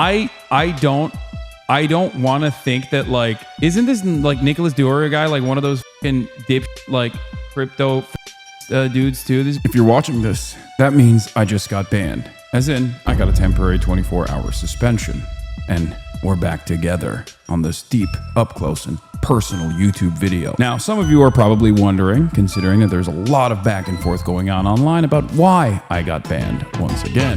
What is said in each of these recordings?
I don't want to think that, like, isn't this like Nicholas DeOrio guy, like one of those fucking dip like crypto dudes too? If you're watching this, that means I just got banned. As in, I got a temporary 24-hour suspension. And we're back together on this deep, up-close, and personal YouTube video. Now, some of you are probably wondering, considering that there's a lot of back and forth going on online about why I got banned once again.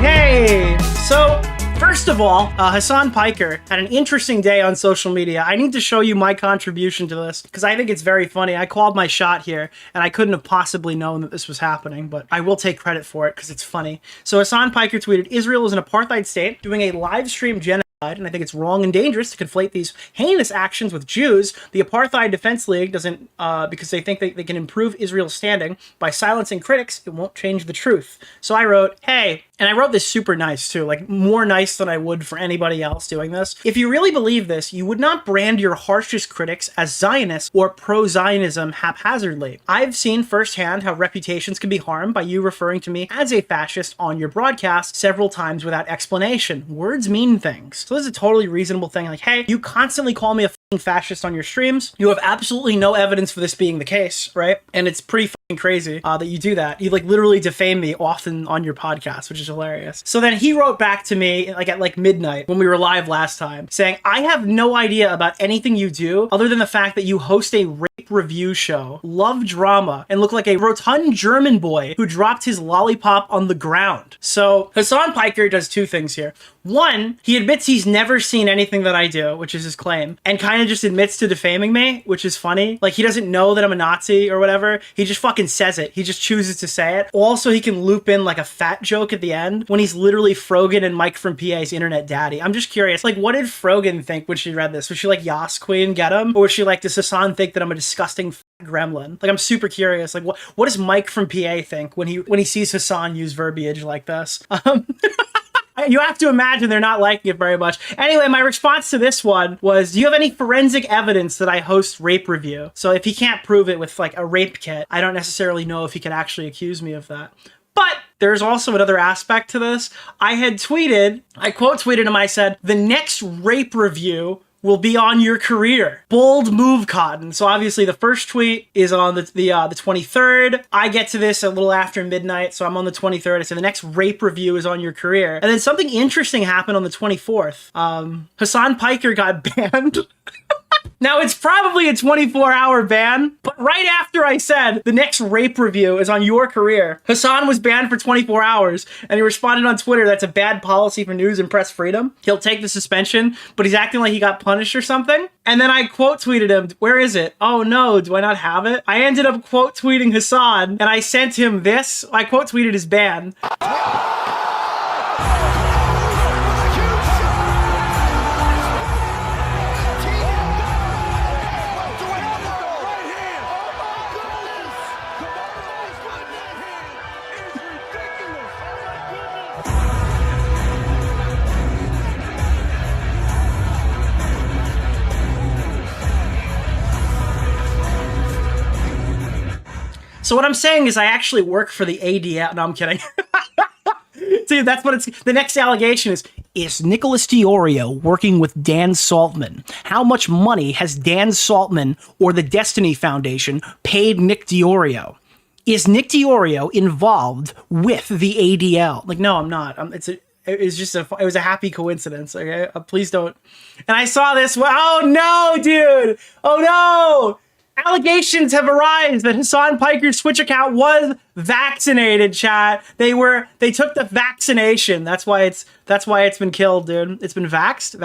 Okay, so first of all, Hasan Piker had an interesting day on social media. I need to show you my contribution to this because I think it's very funny. I called my shot here and I couldn't have possibly known that this was happening, but I will take credit for it because it's funny. So Hasan Piker tweeted, Israel is an apartheid state doing a live stream genocide, and I think it's wrong and dangerous to conflate these heinous actions with Jews. The Apartheid Defense League doesn't, because they think they can improve Israel's standing by silencing critics, it won't change the truth. So I wrote, hey, and I wrote this super nice too, like more nice than I would for anybody else doing this. If you really believe this, you would not brand your harshest critics as Zionists or pro-Zionism haphazardly. I've seen firsthand how reputations can be harmed by you referring to me as a fascist on your broadcast several times without explanation. Words mean things. So this is a totally reasonable thing. Like, hey, you constantly call me a fucking fascist on your streams. You have absolutely no evidence for this being the case, right? And it's pretty fucking crazy that you do that. You like literally defame me often on your podcast, which is hilarious. So then he wrote back to me like at like midnight when we were live last time saying, I have no idea about anything you do other than the fact that you host a rape review show, love drama, and look like a rotund German boy who dropped his lollipop on the ground. So Hasan Piker does two things here. One, he admits he's never seen anything that I do, which is his claim, and kind of just admits to defaming me, which is funny. Like, he doesn't know that I'm a Nazi or whatever. He just fucking says it. He just chooses to say it. Also, he can loop in like a fat joke at the end when he's literally Frogan and Mike from PA's internet daddy. I'm just curious, like, what did Frogan think when she read this? Was she like, Yas Queen, get him? Or was she like, does Hasan think that I'm a disgusting gremlin? Like, I'm super curious. Like, what does Mike from PA think when he sees Hasan use verbiage like this? You have to imagine they're not liking it very much. Anyway, my response to this one was, do you have any forensic evidence that I host rape review? So if he can't prove it with like a rape kit, I don't necessarily know if he can actually accuse me of that. But there's also another aspect to this. I quote tweeted him, I said, the next rape review will be on your career. Bold move, Cotton. So obviously the first tweet is on the 23rd. I get to this a little after midnight, so I'm on the 23rd. I said the next rape review is on your career. And then something interesting happened on the 24th. Hasan Piker got banned. Now, it's probably a 24-hour ban, but right after I said the next rape review is on your career, Hasan was banned for 24 hours, and he responded on Twitter, that's a bad policy for news and press freedom. He'll take the suspension, but he's acting like he got punished or something. And then I quote tweeted him, where is it? Oh no, do I not have it? I ended up quote tweeting Hasan, and I sent him this. I quote tweeted his ban. So what I'm saying is I actually work for the ADL. No, I'm kidding. Dude, that's what it's... The next allegation is Nicholas DeOrio working with Dan Saltman? How much money has Dan Saltman or the Destiny Foundation paid Nick DeOrio? Is Nick DeOrio involved with the ADL? Like, no, I'm not. It was a happy coincidence, okay? Please don't... And I saw this... Oh, no, dude! Oh, no! Allegations have arisen that Hasan Piker's Twitch account was vaccinated, chat. They took the vaccination. That's why it's been killed, dude. It's been vaxxed.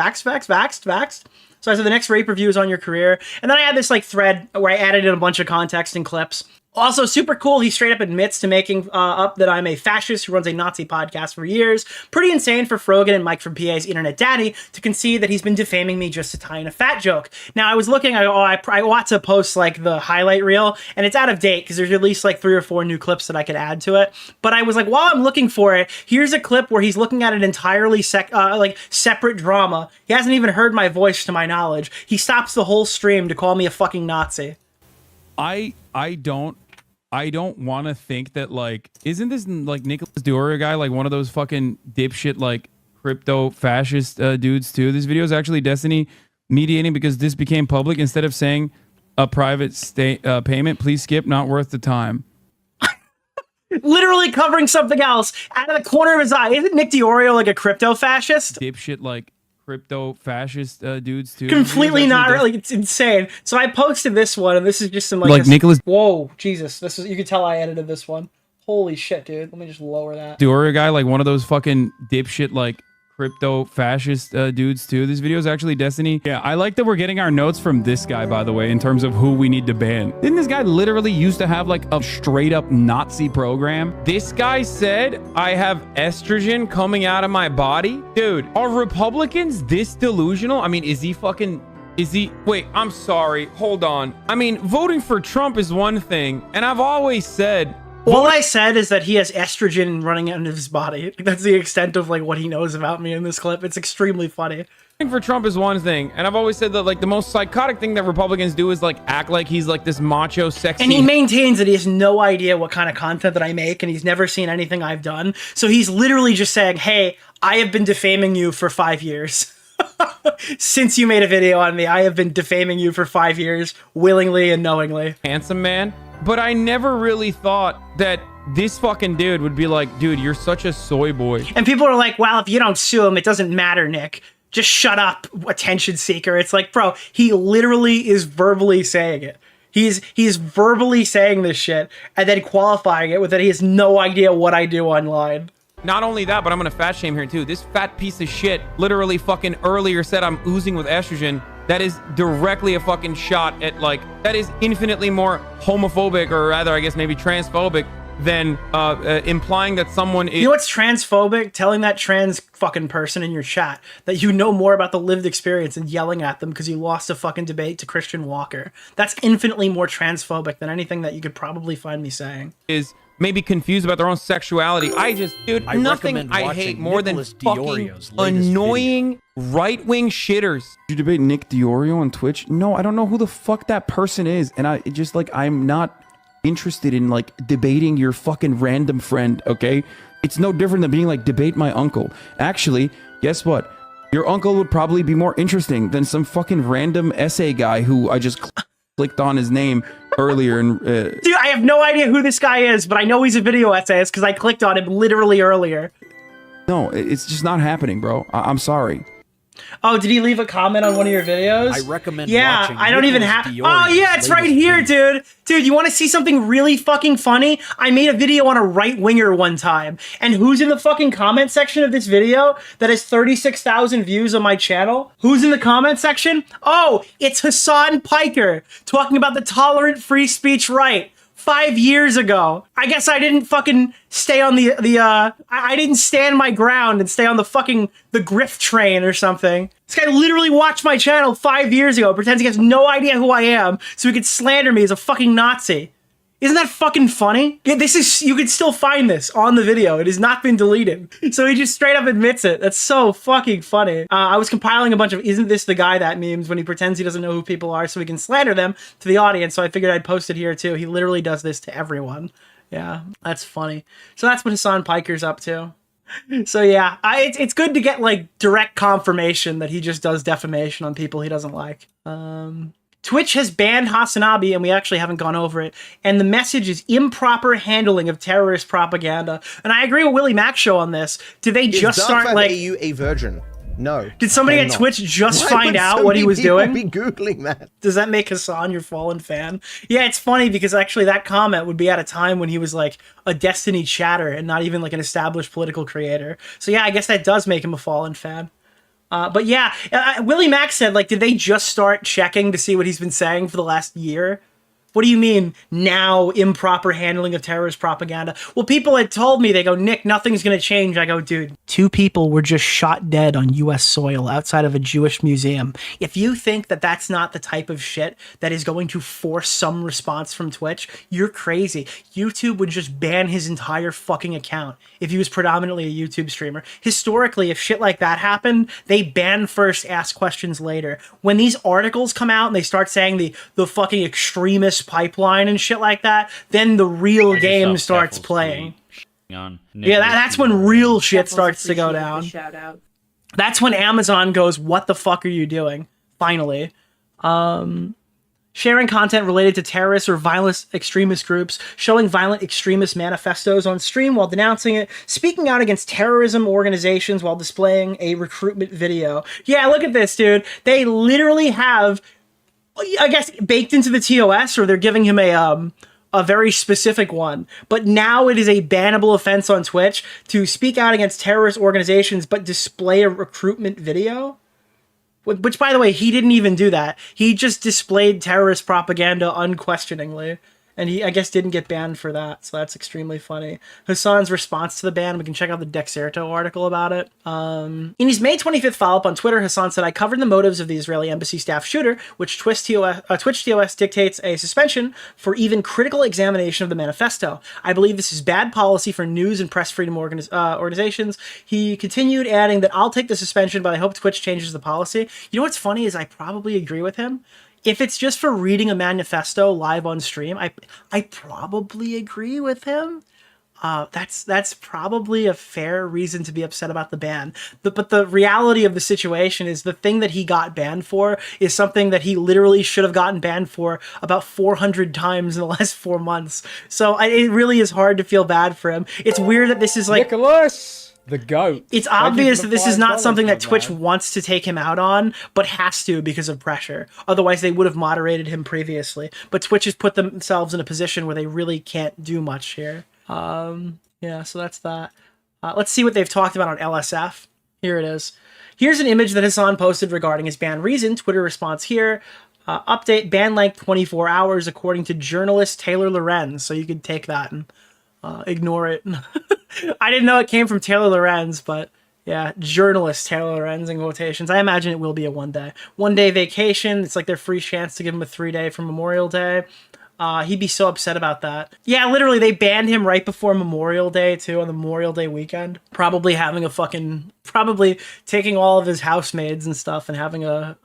So I said the next rape review is on your career. And then I had this like thread where I added in a bunch of context and clips. Also, super cool, he straight up admits to making up that I'm a fascist who runs a Nazi podcast for years. Pretty insane for Frogan and Mike from PA's Internet Daddy to concede that he's been defaming me just to tie in a fat joke. Now, I was looking, I ought to post, like, the highlight reel, and it's out of date, because there's at least, like, 3 or 4 new clips that I could add to it. But I was like, while I'm looking for it, here's a clip where he's looking at an entirely, separate drama. He hasn't even heard my voice, to my knowledge. He stops the whole stream to call me a fucking Nazi. I don't want to think that, like, isn't this like Nicholas DeOrio guy like one of those fucking dipshit like crypto fascist dudes too? This video is actually Destiny mediating because this became public instead of saying a private payment. Please skip. Not worth the time. Literally covering something else out of the corner of his eye. Isn't Nick DeOrio like a crypto fascist? Dipshit like crypto fascist dudes too. Completely not really. It's insane. So I posted this one, and this is just some like Nicholas. Whoa, Jesus! This is, you can tell I edited this one. Holy shit, dude! Let me just lower that. DeOrio guy, like one of those fucking dipshit like crypto fascist dudes too. This video is actually Destiny. Yeah, I like that we're getting our notes from this guy, by the way, in terms of who we need to ban. Didn't this guy literally used to have like a straight up Nazi program? This guy said, I have estrogen coming out of my body. Dude, are Republicans this delusional? I mean, wait, I'm sorry. Hold on. I mean, voting for Trump is one thing, and I've always said, all I said is that he has estrogen running out of his body. That's the extent of like what he knows about me in this clip. It's extremely funny. Voting for Trump is one thing, and I've always said that like the most psychotic thing that Republicans do is like act like he's like this macho, sexy. And he maintains that he has no idea what kind of content that I make, and he's never seen anything I've done. So he's literally just saying, hey, I have been defaming you for 5 years. Since you made a video on me, I have been defaming you for 5 years, willingly and knowingly. Handsome man. But I never really thought that this fucking dude would be like, dude, you're such a soy boy. And people are like, well, if you don't sue him, it doesn't matter, Nick. Just shut up, attention seeker. It's like, bro, he literally is verbally saying it. He's verbally saying this shit and then qualifying it with that he has no idea what I do online. Not only that, but I'm gonna fat shame here too. This fat piece of shit literally fucking earlier said I'm oozing with estrogen. That is directly a fucking shot at like, that is infinitely more homophobic, or rather, I guess maybe transphobic, than implying that someone is— You know what's transphobic? Telling that trans fucking person in your chat that you know more about the lived experience and yelling at them because you lost a fucking debate to Christian Walker. That's infinitely more transphobic than anything that you could probably find me saying. Is maybe confused about their own sexuality. Dude, nothing I hate more than fucking annoying right-wing shitters. Did you debate Nick DeOrio on Twitch? No, I don't know who the fuck that person is. And I'm not interested in like debating your fucking random friend, okay? It's no different than being like, debate my uncle. Actually, guess what? Your uncle would probably be more interesting than some fucking random essay guy who I just clicked on his name earlier. And dude, I have no idea who this guy is, but I know he's a video essayist because I clicked on him literally earlier. No, it's just not happening, bro. I'm sorry. Oh, did he leave a comment on one of your videos? I recommend watching. I don't even have— Oh, yeah, it's right here, dude. Dude, you want to see something really fucking funny? I made a video on a right-winger one time. And who's in the fucking comment section of this video that has 36,000 views on my channel? Who's in the comment section? Oh, it's Hasan Piker talking about the tolerant free speech right. 5 years ago. I guess I didn't fucking stay on I didn't stand my ground and stay on the grift train or something. This guy literally watched my channel 5 years ago, pretends he has no idea who I am, so he could slander me as a fucking Nazi. Isn't that fucking funny? Yeah, you can still find this on the video. It has not been deleted. So he just straight up admits it. That's so fucking funny. I was compiling a bunch of "isn't this the guy that" memes when he pretends he doesn't know who people are so he can slander them to the audience. So I figured I'd post it here too. He literally does this to everyone. Yeah, that's funny. So that's what Hasan Piker's up to. So yeah, it's good to get like direct confirmation that he just does defamation on people he doesn't like. Twitch has banned Hasanabi, and we actually haven't gone over it, and the message is improper handling of terrorist propaganda. And I agree with Willie Mac's show on this. Did they just start like— you a virgin? No. Did somebody at Twitch just find out what he was doing? Be Googling that. Does that make Hasan your fallen fan? Yeah, it's funny because actually that comment would be at a time when he was like a Destiny chatter and not even like an established political creator. So yeah, I guess that does make him a fallen fan. But yeah, Willie Mac said, like, did they just start checking to see what he's been saying for the last year? What do you mean now improper handling of terrorist propaganda? Well, people had told me, they go, Nick, nothing's going to change. I go, dude, 2 people were just shot dead on U.S. soil outside of a Jewish museum. If you think that that's not the type of shit that is going to force some response from Twitch, you're crazy. YouTube would just ban his entire fucking account if he was predominantly a YouTube streamer. Historically, if shit like that happened, they ban first, ask questions later. When these articles come out and they start saying the fucking extremist pipeline and shit like that, then the real game starts playing. Yeah, that's when real shit starts to go down. That's when Amazon goes, what the fuck are you doing? Finally. Sharing content related to terrorist or violent extremist groups, showing violent extremist manifestos on stream while denouncing it, speaking out against terrorism organizations while displaying a recruitment video. Yeah, look at this, dude. They literally have, I guess, baked into the TOS, or they're giving him a very specific one. But now it is a bannable offense on Twitch to speak out against terrorist organizations but display a recruitment video. Which, by the way, he didn't even do that. He just displayed terrorist propaganda unquestioningly. And he, I guess, didn't get banned for that. So that's extremely funny. Hasan's response to the ban, we can check out the Dexerto article about it. In his May 25th follow-up on Twitter, Hasan said, I covered the motives of the Israeli embassy staff shooter, which Twitch TOS dictates a suspension for even critical examination of the manifesto. I believe this is bad policy for news and press freedom organizations. He continued, adding that I'll take the suspension, but I hope Twitch changes the policy. You know what's funny is I probably agree with him. If it's just for reading a manifesto live on stream, I probably agree with him. That's probably a fair reason to be upset about the ban. But the reality of the situation is the thing that he got banned for is something that he literally should have gotten banned for about 400 times in the last 4 months. So it really is hard to feel bad for him. It's weird that this is like... Nicholas! The GOAT. It's obvious that this is not something that Twitch wants to take him out on, but has to because of pressure. Otherwise, they would have moderated him previously. But Twitch has put themselves in a position where they really can't do much here. Yeah, so that's that. Let's see what they've talked about on LSF. Here it is. Here's an image that Hasan posted regarding his ban reason. Twitter response here. Update, ban length 24 hours according to journalist Taylor Lorenz. So you could take that and ignore it. I didn't know it came from Taylor Lorenz, but yeah, journalist Taylor Lorenz in quotations. I imagine it will be a one day vacation. It's like their free chance to give him a 3-day for Memorial Day. He'd be so upset about that. Yeah, literally, they banned him right before Memorial Day, too, on the Memorial Day weekend. Probably taking all of his housemaids and stuff and having a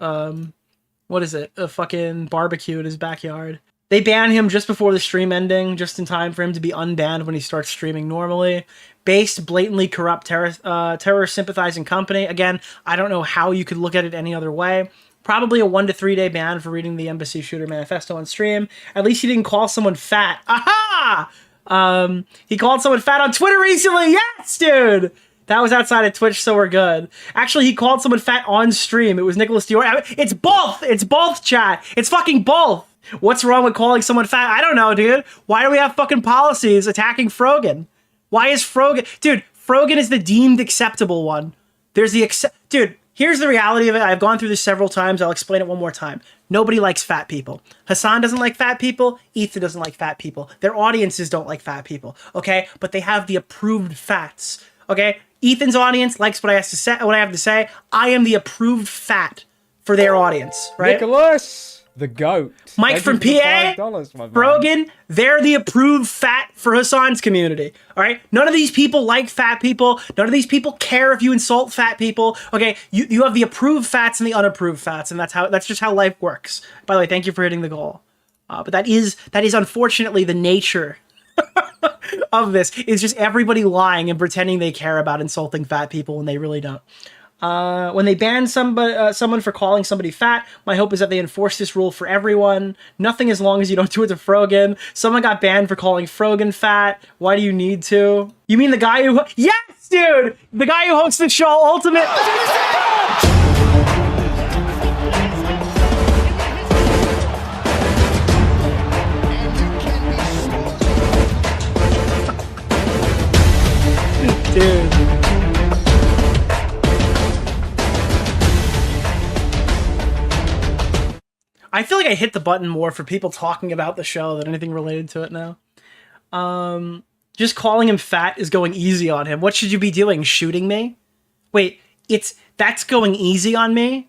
fucking barbecue in his backyard. They ban him just before the stream ending, just in time for him to be unbanned when he starts streaming normally. Based, blatantly corrupt terror sympathizing company. Again, I don't know how you could look at it any other way. Probably a 1 to 3 day ban for reading the embassy shooter manifesto on stream. At least he didn't call someone fat. Aha! He called someone fat on Twitter recently. Yes, dude! That was outside of Twitch, so we're good. Actually, he called someone fat on stream. It was Nicholas DeOrio. It's both! It's both, chat! It's fucking both! What's wrong with calling someone fat? I don't know, dude. Why do we have fucking policies attacking Frogan? Why is Frogan... Dude, Frogan is the deemed acceptable one. There's the Dude, here's the reality of it. I've gone through this several times. I'll explain it one more time. Nobody likes fat people. Hasan doesn't like fat people. Ethan doesn't like fat people. Their audiences don't like fat people, okay? But they have the approved fats, okay? Ethan's audience likes what I have to say. I am the approved fat for their audience, right? Nicholas! The GOAT. Mike from PA, Brogan, they're the approved fat for Hasan's community. All right? None of these people like fat people. None of these people care if you insult fat people. Okay? You have the approved fats and the unapproved fats, and that's just how life works. By the way, thank you for hitting the goal. But that is unfortunately the nature of this. Is just everybody lying and pretending they care about insulting fat people when they really don't. When they ban someone for calling somebody fat, my hope is that they enforce this rule for everyone. Nothing as long as you don't do it to Frogan. Someone got banned for calling Frogan fat. Why do you need to? You mean the guy who... Yes, dude! The guy who hosts the show Ultimate... Dude. I feel like like I hit the button more for people talking about the show than anything related to it now. Just calling him fat is going easy on him. What should you be doing? Shooting me? Wait, that's going easy on me?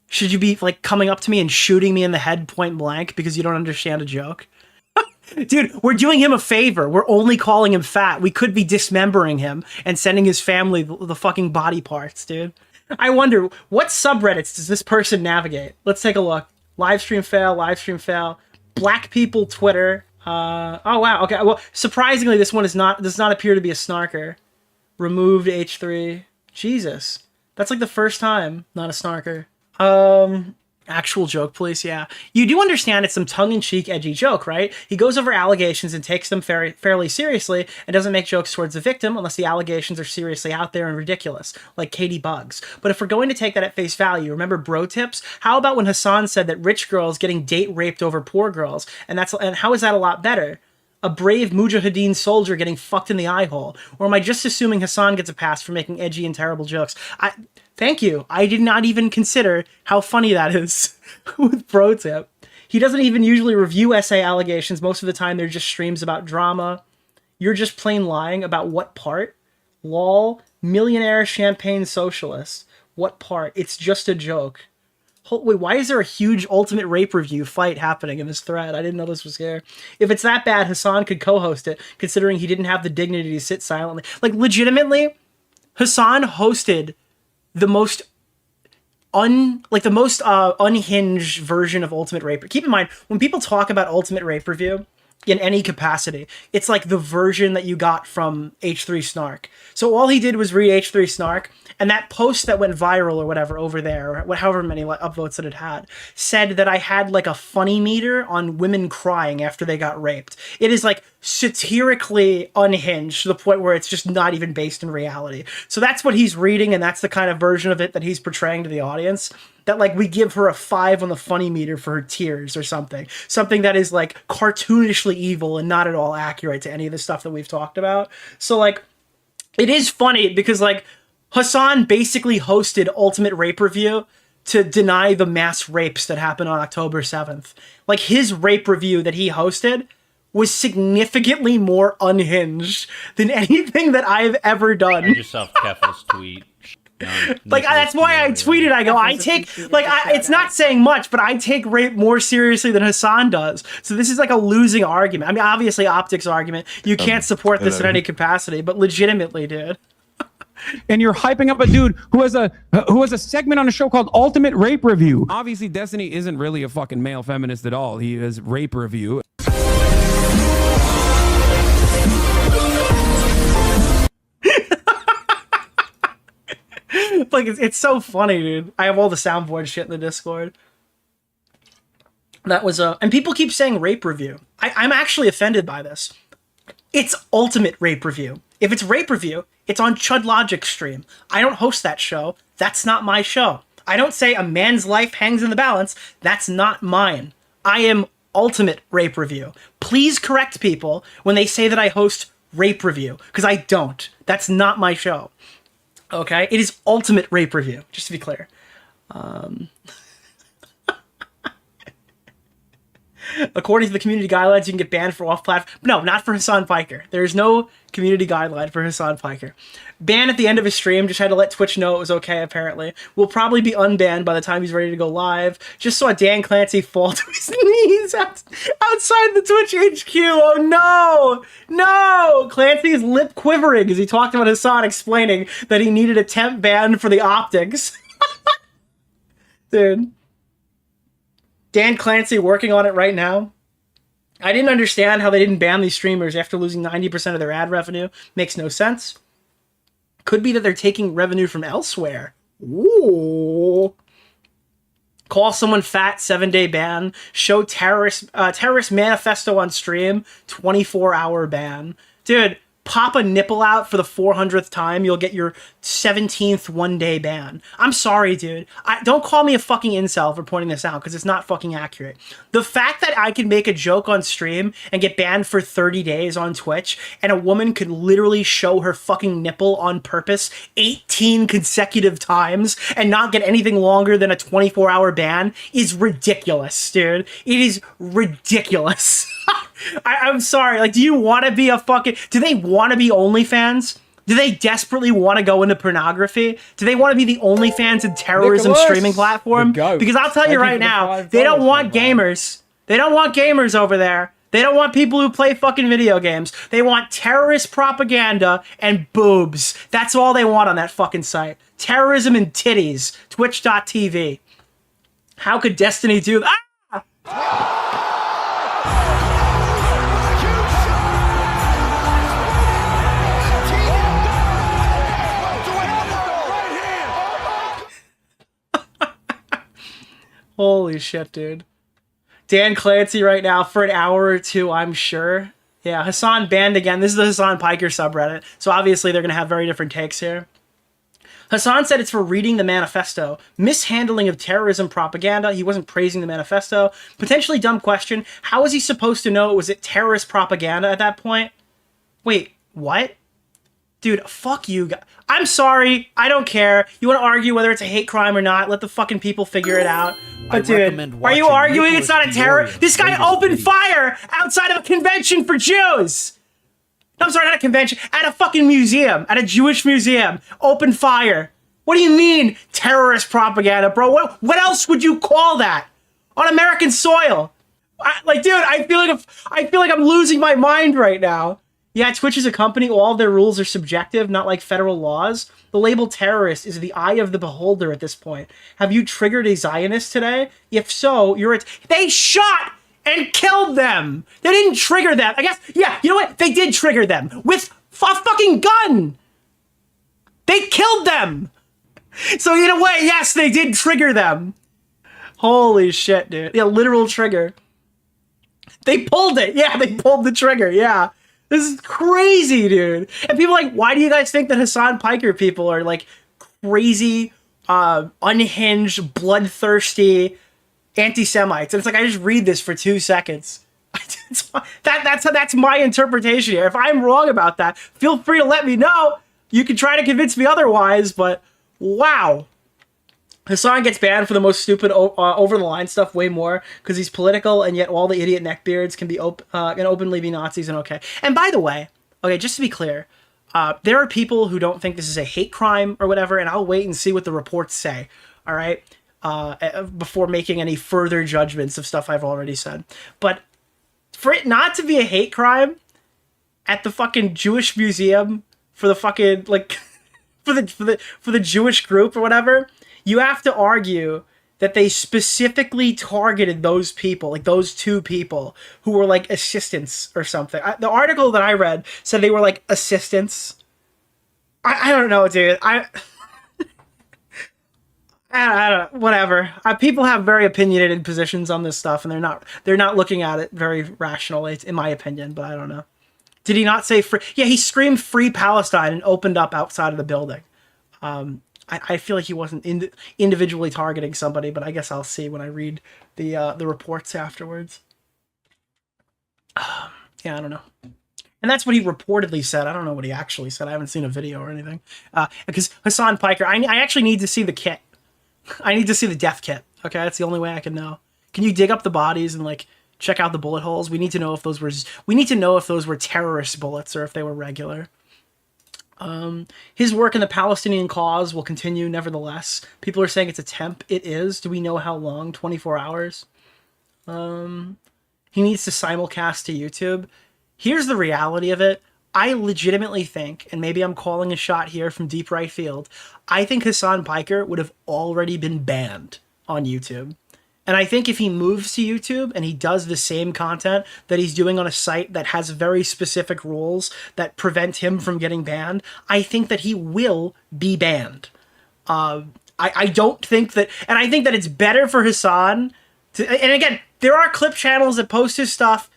Should you be like coming up to me and shooting me in the head point blank because you don't understand a joke? Dude, we're doing him a favor. We're only calling him fat. We could be dismembering him and sending his family the fucking body parts, dude. I wonder, what subreddits does this person navigate? Let's take a look. Livestream fail, livestream fail. Black people Twitter. Oh wow, okay. Well, surprisingly, this one does not appear to be a snarker. Removed H3. Jesus. That's like the first time, not a snarker. Actual joke, please. Yeah. You do understand it's some tongue-in-cheek, edgy joke, right? He goes over allegations and takes them fairly seriously and doesn't make jokes towards the victim unless the allegations are seriously out there and ridiculous, like Katie Bugs. But if we're going to take that at face value, remember bro tips? How about when Hasan said that rich girls getting date raped over poor girls? And how is that a lot better? A brave Mujahideen soldier getting fucked in the eye hole? Or am I just assuming Hasan gets a pass for making edgy and terrible jokes? Thank you. I did not even consider how funny that is with Pro Tip. He doesn't even usually review essay allegations. Most of the time, they're just streams about drama. You're just plain lying about what part? Lol. Millionaire champagne socialist. What part? It's just a joke. Wait, why is there a huge ultimate rape review fight happening in this thread? I didn't know this was here. If it's that bad, Hasan could co-host it, considering he didn't have the dignity to sit silently. Like, legitimately, Hasan hosted the most unhinged version of Ultimate Rape. Keep in mind, when people talk about Ultimate Rape Review in any capacity, it's like the version that you got from H3 Snark. So all he did was read H3 Snark, and that post that went viral or whatever over there, or however many upvotes that it had, said that I had like a funny meter on women crying after they got raped. It is like satirically unhinged to the point where it's just not even based in reality. So that's what he's reading, and that's the kind of version of it that he's portraying to the audience. That like we give her a 5 on the funny meter for her tears or something. Something that is like cartoonishly evil and not at all accurate to any of the stuff that we've talked about. So like, it is funny because like Hasan basically hosted Ultimate Rape Review to deny the mass rapes that happened on October 7th. Like his rape review that he hosted was significantly more unhinged than anything that I've ever done. Yourself, Keffel's tweet. Like that's why I tweeted. I go, I take like it's not saying much, but I take rape more seriously than Hasan does. So this is like a losing argument. I mean, obviously optics argument. You can't support this in any capacity, but legitimately, dude. And you're hyping up a dude who has a segment on a show called Ultimate Rape Review. Obviously, Destiny isn't really a fucking male feminist at all. He has rape review. Like it's so funny, dude. I have all the soundboard shit in the Discord. That was and people keep saying rape review. I'm actually offended by this. It's Ultimate Rape Review. If it's rape review, it's on Chud Logic's stream. I don't host that show. That's not my show. I don't say a man's life hangs in the balance. That's not mine. I am Ultimate Rape Review. Please correct people when they say that I host Rape Review, because I don't. That's not my show. Okay? It is Ultimate Rape Review, just to be clear. According to the community guidelines, you can get banned for off-platform. No, not for Hasan Piker. There is no community guideline for Hasan Piker. Ban at the end of his stream. Just had to let Twitch know it was okay, apparently. Will probably be unbanned by the time he's ready to go live. Just saw Dan Clancy fall to his knees outside the Twitch HQ. Oh, no! No! Clancy's lip quivering as he talked about Hasan explaining that he needed a temp ban for the optics. Dude. Dan Clancy working on it right now. I didn't understand how they didn't ban these streamers after losing 90% of their ad revenue. Makes no sense. Could be that they're taking revenue from elsewhere. Ooh. Call someone fat, 7-day ban. Show terrorist manifesto on stream, 24-hour ban. Dude, pop a nipple out for the 400th time, you'll get your 17th one-day ban. I'm sorry, dude. Don't call me a fucking incel for pointing this out, because it's not fucking accurate. The fact that I can make a joke on stream and get banned for 30 days on Twitch, and a woman could literally show her fucking nipple on purpose 18 consecutive times and not get anything longer than a 24-hour ban is ridiculous, dude. It is ridiculous. I'm sorry. Like, do you want to be a fucking... Do they want to be OnlyFans? Do they desperately want to go into pornography? Do they want to be the OnlyFans and terrorism Nicholas, streaming platform? the goat. Because I'll tell you Thank you right for the now, $5, they don't want my man. gamers. They don't want gamers over there. They don't want people who play fucking video games. They want terrorist propaganda and boobs. That's all they want on that fucking site. Terrorism and titties. Twitch.tv. How could Destiny do that? Ah! Holy shit, dude. Dan Clancy right now for an hour or two, I'm sure. Yeah, Hasan banned again. This is the Hasan Piker subreddit, so obviously they're going to have very different takes here. Hasan said it's for reading the manifesto. Mishandling of terrorism propaganda. He wasn't praising the manifesto. Potentially dumb question. How was he supposed to know it was terrorist propaganda at that point? Wait, what? Dude, fuck you guys. I'm sorry. I don't care. You want to argue whether it's a hate crime or not? Let the fucking people figure it out. But dude, are you arguing it's not a terror? This guy opened fire outside of a convention for Jews. No, I'm sorry, not a convention. At a fucking museum. At a Jewish museum. Opened fire. What do you mean terrorist propaganda, bro? What else would you call that? On American soil? Dude, I feel like I'm losing my mind right now. Yeah, Twitch is a company. All of their rules are subjective, not like federal laws. The label terrorist is the eye of the beholder at this point. Have you triggered a Zionist today? If so, they shot and killed them. They didn't trigger them. I guess, yeah, you know what? They did trigger them with a fucking gun. They killed them. So in a way, yes, they did trigger them. Holy shit, dude. Yeah, literal trigger. They pulled it. Yeah, they pulled the trigger. Yeah. This is crazy, dude. And people are like, why do you guys think that Hasan Piker people are like crazy, unhinged, bloodthirsty anti-Semites? And it's like, I just read this for 2 seconds. That's my interpretation here. If I'm wrong about that, feel free to let me know. You can try to convince me otherwise, but wow. Hasan gets banned for the most stupid over-the-line stuff way more because he's political, and yet all the idiot neckbeards can be can openly be Nazis and okay. And by the way, okay, just to be clear, there are people who don't think this is a hate crime or whatever, and I'll wait and see what the reports say, all right, before making any further judgments of stuff I've already said. But for it not to be a hate crime at the fucking Jewish museum for the fucking, like, for the Jewish group or whatever, you have to argue that they specifically targeted those people, like those two people who were like assistants or something. The article that I read said they were like assistants. I don't know, dude. I don't know. Whatever. People have very opinionated positions on this stuff, and they're not looking at it very rationally, in my opinion. But I don't know. Did he not say free? Yeah, he screamed "Free Palestine" and opened up outside of the building. I feel like he wasn't individually targeting somebody, but I guess I'll see when I read the reports afterwards. Yeah, I don't know. And that's what he reportedly said. I don't know what he actually said. I haven't seen a video or anything. Because Hasan Piker, I actually need to see the kit. I need to see the death kit. Okay, that's the only way I can know. Can you dig up the bodies and like check out the bullet holes? We need to know if those were terrorist bullets or if they were regular. His work in the Palestinian cause will continue nevertheless. People are saying it's a temp. It is. Do we know how long? 24 hours? He needs to simulcast to YouTube. Here's the reality of it. I legitimately think, and maybe I'm calling a shot here from deep right field, I think Hasan Piker would have already been banned on YouTube. And I think if he moves to YouTube and he does the same content that he's doing on a site that has very specific rules that prevent him from getting banned, I think that he will be banned. I don't think that, and I think that it's better for Hasan to, and again, there are clip channels that post his stuff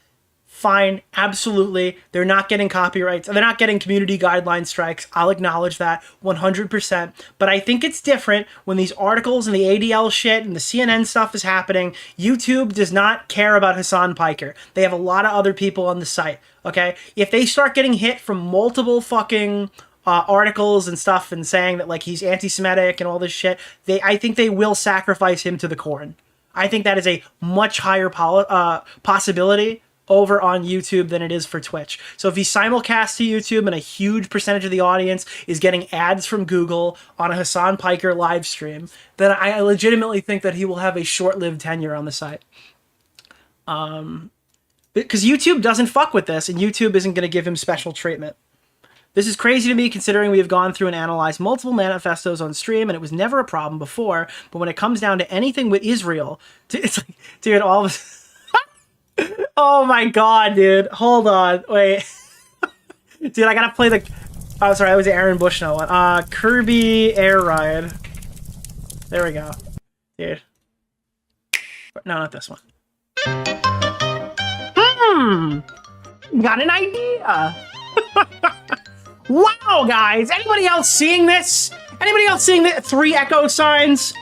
fine, absolutely. They're not getting copyrights. They're not getting community guideline strikes. I'll acknowledge that 100%. But I think it's different when these articles and the ADL shit and the CNN stuff is happening. YouTube does not care about Hasan Piker. They have a lot of other people on the site, okay? If they start getting hit from multiple fucking articles and stuff and saying that like he's anti-Semitic and all this shit, I think they will sacrifice him to the corn. I think that is a much higher possibility over on YouTube than it is for Twitch. So if he simulcasts to YouTube and a huge percentage of the audience is getting ads from Google on a Hasan Piker live stream, then I legitimately think that he will have a short-lived tenure on the site. Because YouTube doesn't fuck with this, and YouTube isn't going to give him special treatment. This is crazy to me considering we have gone through and analyzed multiple manifestos on stream and it was never a problem before, but when it comes down to anything with Israel, it's like, dude, all of oh my god, dude. Hold on. Wait. Dude, I gotta play the... Oh, sorry, that was the Aaron Bushnell one. Kirby Air Ride. There we go. Dude. No, not this one. Got an idea. Wow, guys. Anybody else seeing this? Anybody else seeing the 3 echo signs?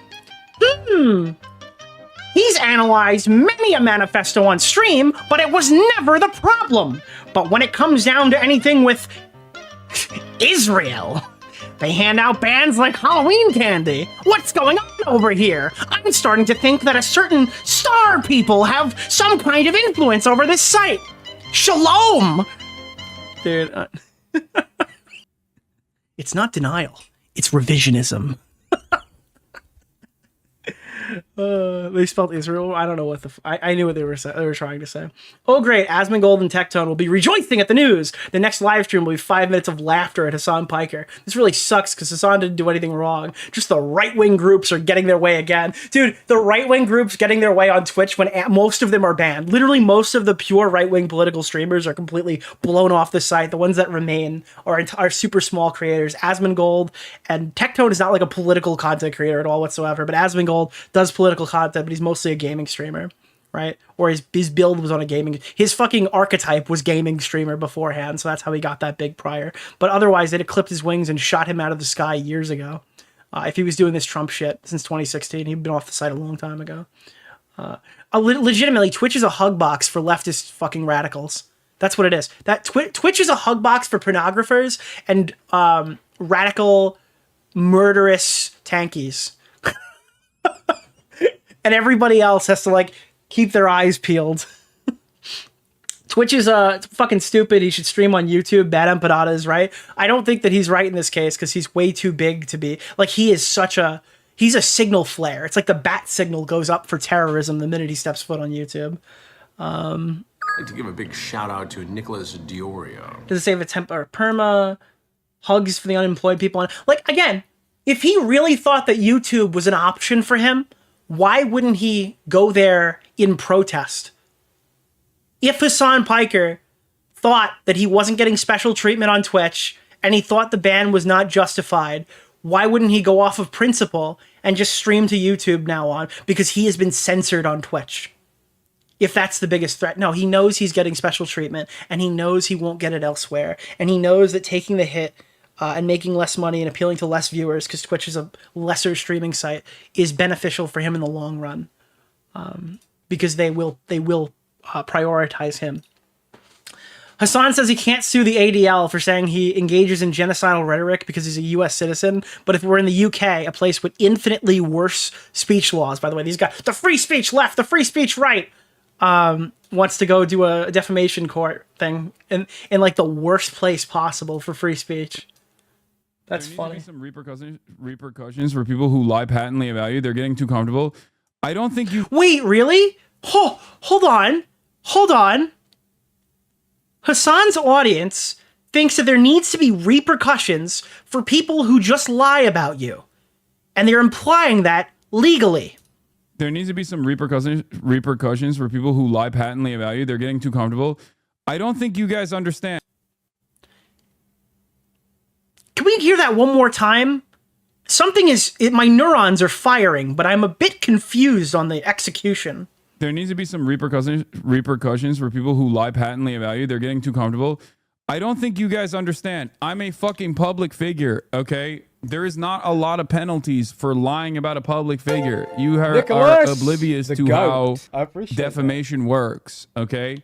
He's analyzed many a manifesto on stream, but it was never the problem. But when it comes down to anything with Israel, they hand out bans like Halloween candy. What's going on over here? I'm starting to think that a certain star people have some kind of influence over this site. Shalom! Dude, it's not denial. It's revisionism. They spelled Israel. I don't know what I knew what they were trying to say. Oh great, Asmongold and Tectone will be rejoicing at the news. The next live stream will be 5 minutes of laughter at Hasan Piker. This really sucks because Hasan didn't do anything wrong. Just the right-wing groups are getting their way again. Dude, the right-wing groups getting their way on Twitch when most of them are banned. Literally most of the pure right-wing political streamers are completely blown off the site. The ones that remain are super small creators. Asmongold and Tectone is not like a political content creator at all whatsoever, but Asmongold does political content, but he's mostly a gaming streamer, right? Or his build was on a gaming... His fucking archetype was gaming streamer beforehand, so that's how he got that big prior. But otherwise, they'd have clipped his wings and shot him out of the sky years ago. If he was doing this Trump shit since 2016, he'd been off the site a long time ago. Legitimately, Twitch is a hug box for leftist fucking radicals. That's what it is. Twitch is a hug box for pornographers and radical, murderous tankies. And everybody else has to, like, keep their eyes peeled. Twitch is fucking stupid. He should stream on YouTube. Bad empanadas, right? I don't think that he's right in this case because he's way too big to be... Like, he's a signal flare. It's like the bat signal goes up for terrorism the minute he steps foot on YouTube. I'd like to give a big shout out to Nicholas DeOrio. Does it say temp or perma? Hugs for the unemployed people. Like, again, if he really thought that YouTube was an option for him, why wouldn't he go there in protest? If Hasan Piker thought that he wasn't getting special treatment on Twitch and he thought the ban was not justified, why wouldn't he go off of principle and just stream to YouTube now on? Because he has been censored on Twitch. If that's the biggest threat. No, he knows he's getting special treatment and he knows he won't get it elsewhere. And he knows that taking the hit and making less money and appealing to less viewers, because Twitch is a lesser streaming site, is beneficial for him in the long run, because they will prioritize him. Hasan says he can't sue the ADL for saying he engages in genocidal rhetoric because he's a U.S. citizen, but if we're in the UK, a place with infinitely worse speech laws, by the way, these guys, the free speech left, the free speech right, wants to go do a defamation court thing in like the worst place possible for free speach. That's funny. Some repercussions for people who lie patently about you. They're getting too comfortable. I don't think you... Wait, really? Hold on. Hasan's audience thinks that there needs to be repercussions for people who just lie about you. And they're implying that legally. There needs to be some repercussions for people who lie patently about you. They're getting too comfortable. I don't think you guys understand. Can we hear that one more time? My neurons are firing, but I'm a bit confused on the execution. There needs to be some repercussions for people who lie patently about you. They're getting too comfortable. I don't think you guys understand. I'm a fucking public figure, okay? There is not a lot of penalties for lying about a public figure. You are oblivious to how defamation works, okay?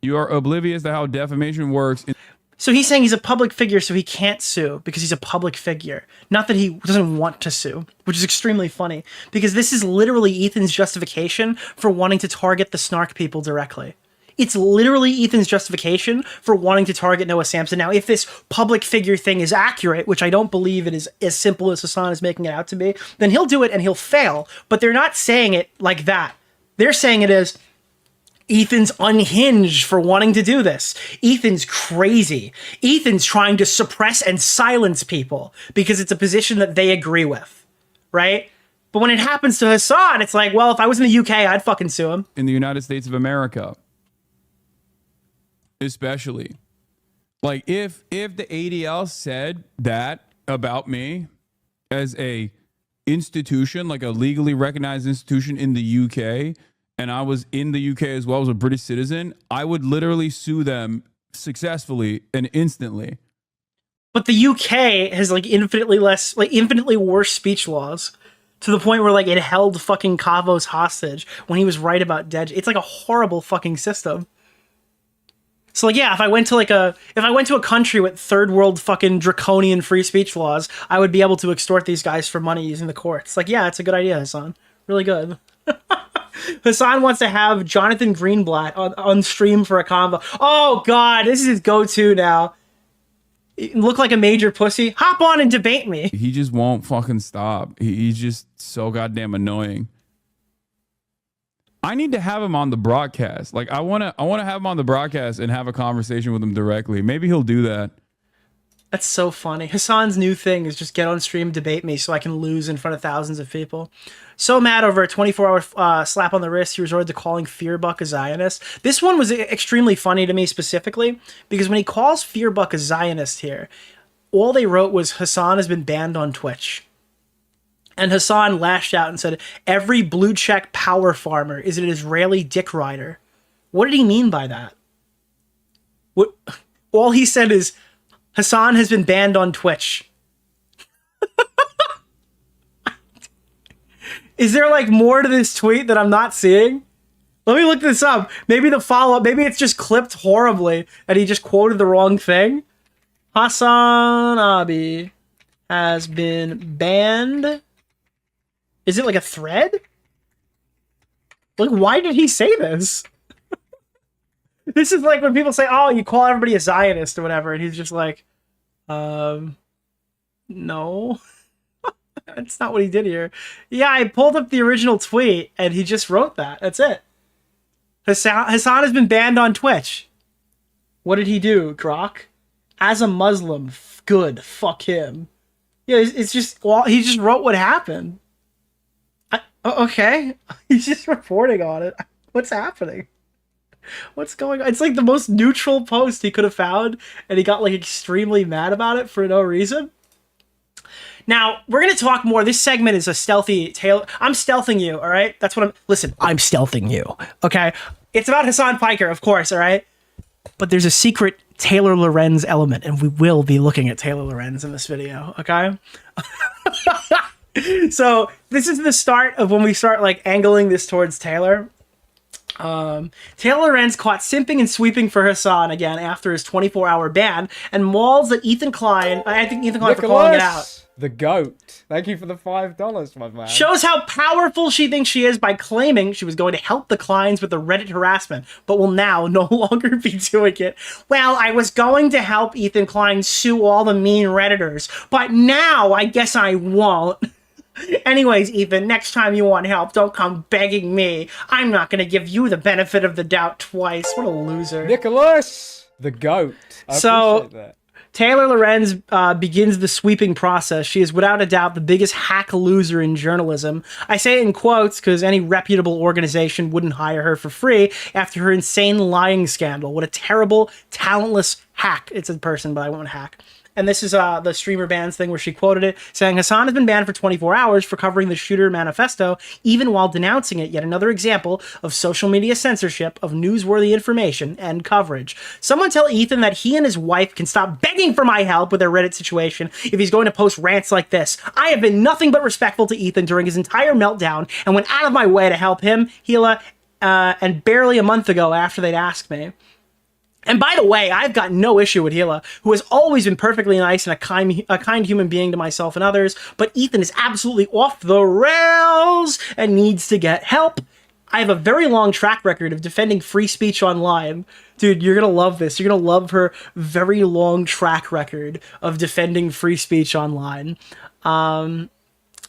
You are oblivious to how defamation works. So he's saying he's a public figure, so he can't sue because he's a public figure. Not that he doesn't want to sue, which is extremely funny because this is literally Ethan's justification for wanting to target the snark people directly. It's literally Ethan's justification for wanting to target Noah Samsen. Now, if this public figure thing is accurate, which I don't believe it is as simple as Hasan is making it out to be, then he'll do it and he'll fail. But they're not saying it like that. They're saying it as Ethan's unhinged for wanting to do this. Ethan's crazy. Ethan's trying to suppress and silence people because it's a position that they agree with, right? But when it happens to Hasan, it's like, well, if I was in the UK, I'd fucking sue him. In the United States of America, especially. Like, if the ADL said that about me as a institution, like a legally recognized institution in the UK, and I was in the UK as well as a British citizen, I would literally sue them successfully and instantly. But the UK has infinitely worse speech laws to the point where it held fucking Kavos hostage when he was right about Dej. It's like a horrible fucking system. So yeah, if I went to a country with third world fucking draconian free speech laws, I would be able to extort these guys for money using the courts. Yeah, it's a good idea, Hasan. Really good. Hasan wants to have Jonathan Greenblatt on stream for a convo. Oh God, this is his go-to now. Look like a major pussy. Hop on and debate me. He just won't fucking stop. He's just so goddamn annoying. I need to have him on the broadcast. I want to have him on the broadcast and have a conversation with him directly. Maybe he'll do that. That's so funny. Hasan's new thing is just get on stream, debate me so I can lose in front of thousands of people. So mad over a 24-hour slap on the wrist, he resorted to calling Fearbuck a Zionist. This one was extremely funny to me specifically because when he calls Fearbuck a Zionist here, all they wrote was Hasan has been banned on Twitch. And Hasan lashed out and said, every blue check power farmer is an Israeli dick rider. What did he mean by that? What? All he said is, Hasan has been banned on Twitch. Is there more to this tweet that I'm not seeing? Let me look this up. Maybe the follow-up, maybe it's just clipped horribly and he just quoted the wrong thing. Hasan Abi has been banned. Is it a thread? Why did he say this? This is when people say, oh, you call everybody a Zionist or whatever, and he's just no. That's not what he did here. Yeah, I pulled up the original tweet, and he just wrote that. That's it. Hasan has been banned on Twitch. What did he do, Grok? As a Muslim, good, fuck him. Yeah, it's just, he just wrote what happened. Okay, he's just reporting on it. What's happening? What's going on? It's the most neutral post he could have found, and he got extremely mad about it for no reason. Now, we're going to talk more. This segment is a stealthy tale. I'm stealthing you, all right? That's what listen, I'm stealthing you, okay? It's about Hasan Piker, of course, all right? But there's a secret Taylor Lorenz element, and we will be looking at Taylor Lorenz in this video, okay? So this is the start of when we start angling this towards Taylor. Taylor Lorenz caught simping and sweeping for Hasan again after his 24-hour ban and mauls that Ethan Klein. I think Ethan Klein for calling it out. The GOAT. Thank you for the $5, my man. Shows how powerful she thinks she is by claiming she was going to help the Kleins with the Reddit harassment, but will now no longer be doing it. Well, I was going to help Ethan Klein sue all the mean Redditors, but now I guess I won't. Anyways, Ethan, next time you want help, don't come begging me. I'm not going to give you the benefit of the doubt twice. What a loser. Nicholas, the GOAT. I appreciate that. Taylor Lorenz begins the sweeping process. She is without a doubt the biggest hack loser in journalism. I say it in quotes because any reputable organization wouldn't hire her for free after her insane lying scandal. What a terrible, talentless hack. It's a person, but I won't hack. And this is the streamer bans thing where she quoted it, saying, Hasan has been banned for 24 hours for covering the shooter manifesto, even while denouncing it. Yet another example of social media censorship of newsworthy information and coverage. Someone tell Ethan that he and his wife can stop begging for my help with their Reddit situation if he's going to post rants like this. I have been nothing but respectful to Ethan during his entire meltdown and went out of my way to help him, Hila, and barely a month ago after they'd asked me. And by the way, I've got no issue with Hila, who has always been perfectly nice and a kind human being to myself and others, but Ethan is absolutely off the rails and needs to get help. I have a very long track record of defending free speech online. Dude, you're gonna love this. You're gonna love her very long track record of defending free speech online.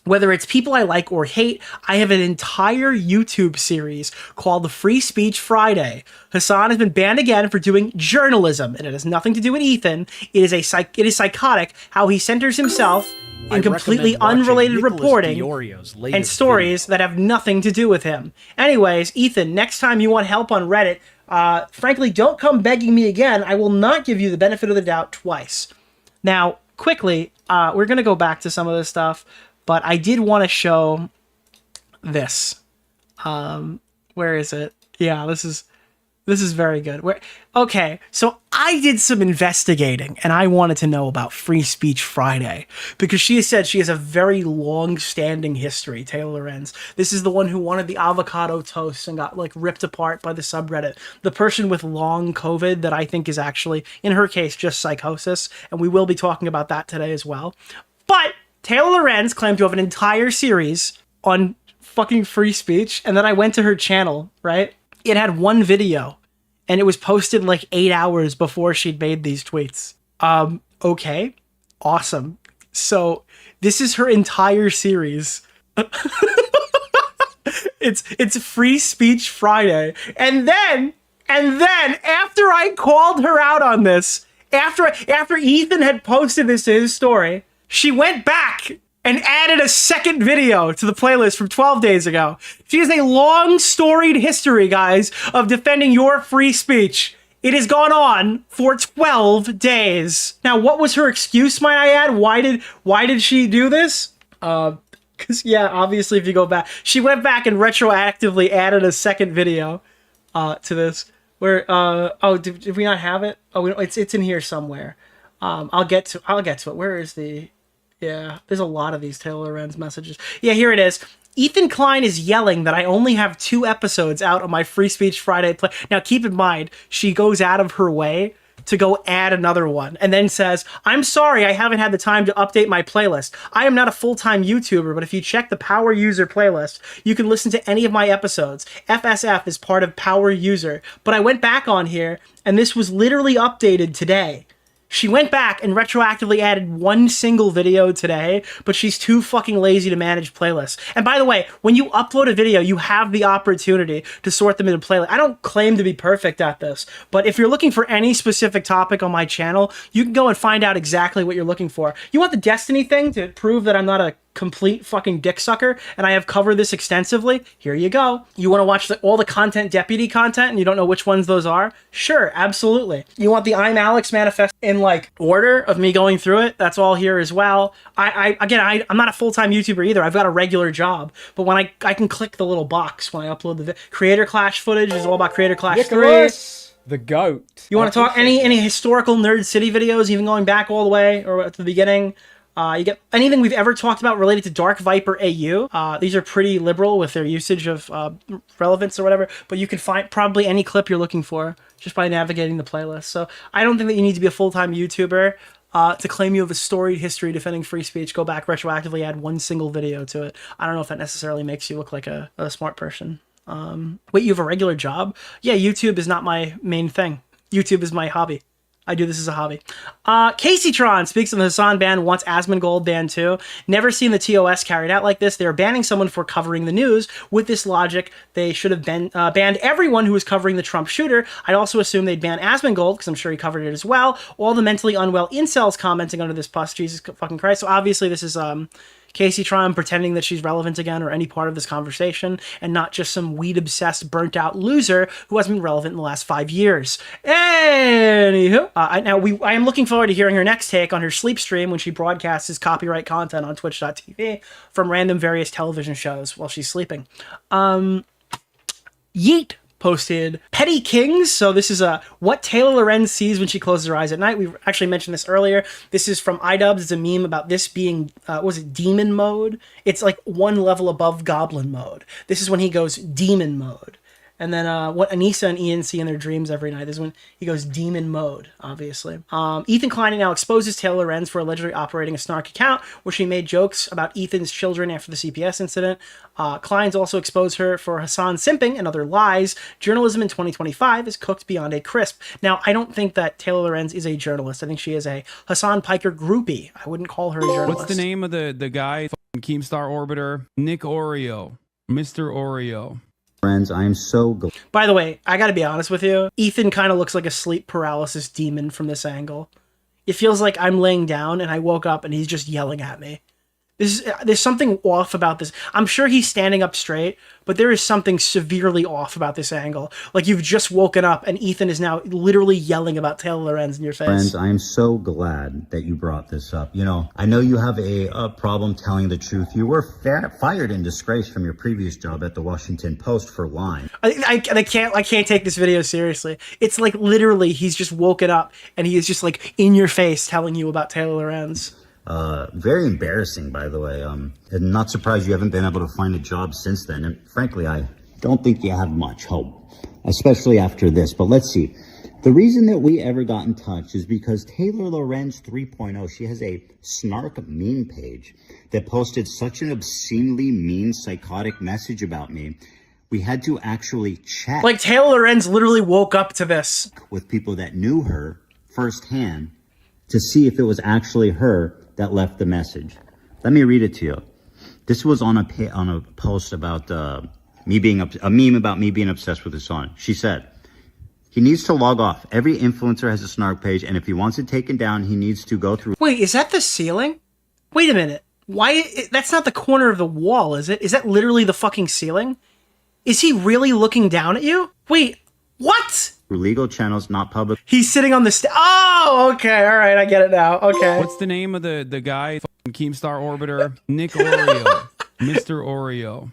Whether it's people I like or hate, I have an entire YouTube series called The Free Speech Friday. Hasan has been banned again for doing journalism, and it has nothing to do with Ethan. It is psychotic how he centers himself in completely unrelated Nicholas reporting DeOrio's and latest stories that have nothing to do with him. Anyways, Ethan, next time you want help on Reddit, frankly, don't come begging me again. I will not give you the benefit of the doubt twice. Now, quickly, we're going to go back to some of this stuff. But I did want to show this. Where is it? Yeah, this is very good. Okay, so I did some investigating and I wanted to know about Free Speech Friday because she has said she has a very long-standing history, Taylor Lorenz. This is the one who wanted the avocado toast and got like ripped apart by the subreddit. The person with long COVID that I think is actually, in her case, just psychosis. And we will be talking about that today as well. But Taylor Lorenz claimed to have an entire series on fucking free speech, and then I went to her channel, right? It had one video, and it was posted like 8 hours before she'd made these tweets. Okay, awesome. So this is her entire series. It's Free Speech Friday, and then after I called her out on this, after Ethan had posted this to his story, she went back and added a second video to the playlist from 12 days ago. She has a long storied history, guys, of defending your free speech. It has gone on for 12 days. Now, what was her excuse, might I add? Why did she do this? Because, yeah, obviously, if you go back, she went back and retroactively added a second video to this. Where, did we not have it? Oh, it's in here somewhere. I'll get to it. Where is the... Yeah, there's a lot of these Taylor Lorenz messages. Yeah, here it is. Ethan Klein is yelling that I only have 2 episodes out on my Free Speech Friday play. Now, keep in mind, she goes out of her way to go add another one and then says, I'm sorry I haven't had the time to update my playlist. I am not a full-time YouTuber, but if you check the Power User playlist, you can listen to any of my episodes. FSF is part of Power User. But I went back on here, and this was literally updated today. She went back and retroactively added one single video today, but she's too fucking lazy to manage playlists. And by the way, when you upload a video, you have the opportunity to sort them into playlists. I don't claim to be perfect at this, but if you're looking for any specific topic on my channel, you can go and find out exactly what you're looking for. You want the Destiny thing to prove that I'm not a complete fucking dick sucker and I have covered this extensively? Here you go. You want to watch all the content deputy content and you don't know which ones those are? Sure, absolutely. You want the I'm Alex manifest in like order of me going through it? That's all here as well. I'm not a full-time YouTuber either. I've got a regular job, but when I can click the little box when I upload the Creator Clash footage is all about Creator Clash 3. Nicholas, the goat. You want to talk any historical Nerd City videos, even going back all the way or at the beginning? You get anything we've ever talked about related to Dark Viper AU. These are pretty liberal with their usage of relevance or whatever, but you can find probably any clip you're looking for just by navigating the playlist. So I don't think that you need to be a full-time YouTuber to claim you have a storied history defending free speech. Go back retroactively, add one single video to it. I don't know if that necessarily makes you look like a smart person. Wait, you have a regular job? Yeah, YouTube is not my main thing. YouTube is my hobby. I do this as a hobby. Caseytron speaks of the Hasan ban, wants Asmongold banned too. Never seen the TOS carried out like this. They're banning someone for covering the news. With this logic, they should have banned everyone who was covering the Trump shooter. I'd also assume they'd ban Asmongold, because I'm sure he covered it as well. All the mentally unwell incels commenting under this post. Jesus fucking Christ. So obviously this is Casey Tron pretending that she's relevant again or any part of this conversation, and not just some weed-obsessed, burnt-out loser who hasn't been relevant in the last 5 years. Anywho, I am looking forward to hearing her next take on her sleep stream when she broadcasts his copyright content on twitch.tv from random various television shows while she's sleeping. Yeet posted Petty Kings. So this is what Taylor Lorenz sees when she closes her eyes at night. We actually mentioned this earlier. This is from iDubbbz. It's a meme about this being, was it demon mode? It's like one level above goblin mode. This is when he goes demon mode. And then what Anissa and Ian see in their dreams every night is when he goes demon mode, obviously. Ethan Klein now exposes Taylor Lorenz for allegedly operating a snark account where she made jokes about Ethan's children after the CPS incident. Klein's also exposed her for Hasan simping and other lies. Journalism in 2025 is cooked beyond a crisp. Now, I don't think that Taylor Lorenz is a journalist. I think she is a Hasan Piker groupie. I wouldn't call her a journalist. What's the name of the guy? Keemstar Orbiter? Nick Oreo. Mr. Oreo. Friends, I am so glad. By the way, I gotta be honest with you. Ethan kind of looks like a sleep paralysis demon from this angle. It feels like I'm laying down and I woke up and he's just yelling at me. There's something off about this. I'm sure he's standing up straight, but there is something severely off about this angle. Like you've just woken up and Ethan is now literally yelling about Taylor Lorenz in your face. Friends, I am so glad that you brought this up. You know, I know you have a problem telling the truth. You were fired in disgrace from your previous job at the Washington Post for lying. I can't take this video seriously. It's like literally he's just woken up and he is just like in your face telling you about Taylor Lorenz. Very embarrassing, by the way. I'm not surprised you haven't been able to find a job since then. And frankly, I don't think you have much hope, especially after this. But let's see. The reason that we ever got in touch is because Taylor Lorenz 3.0, she has a snark meme page that posted such an obscenely mean, psychotic message about me. We had to actually check. Like Taylor Lorenz literally woke up to this. With people that knew her firsthand to see if it was actually her that left the message. Let me read it to you. This was on a post about a meme about me being obsessed with Hasan. She said, he needs to log off. Every influencer has a snark page, and if he wants it taken down, he needs to go through. Wait, is that the ceiling? Wait a minute. That's not the corner of the wall, is it? Is that literally the fucking ceiling? Is he really looking down at you? Wait, what? Through legal channels, not public. He's sitting on the oh, okay, all right, I get it now. Okay. What's the name of the guy? Keemstar Orbiter? Nick Oreo. Mr. Oreo.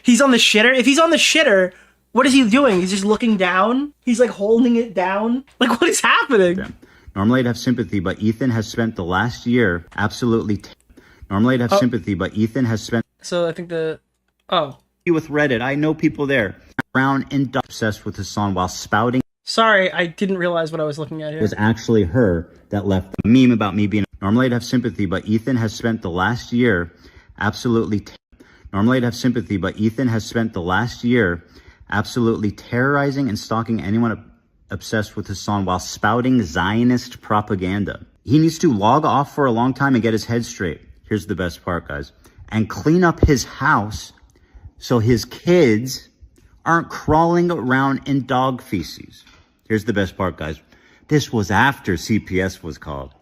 He's on the shitter. If he's on the shitter, what is he doing? He's just looking down? He's like holding it down? Like what is happening? Yeah. Normally I'd have sympathy, but Ethan has spent the last year absolutely... Normally I'd have sympathy, but Ethan has spent... So I think with Reddit, I know people there. Brown and obsessed with Hasan while spouting. Sorry, I didn't realize what I was looking at here. It was actually her that left the meme about me being... Normally I'd have sympathy, but Ethan has spent the last year absolutely... Normally I'd have sympathy, but Ethan has spent the last year absolutely terrorizing and stalking anyone obsessed with Hasan while spouting Zionist propaganda. He needs to log off for a long time and get his head straight. Here's the best part, guys. And clean up his house so his kids aren't crawling around in dog feces. Here's the best part, guys. This was after CPS was called.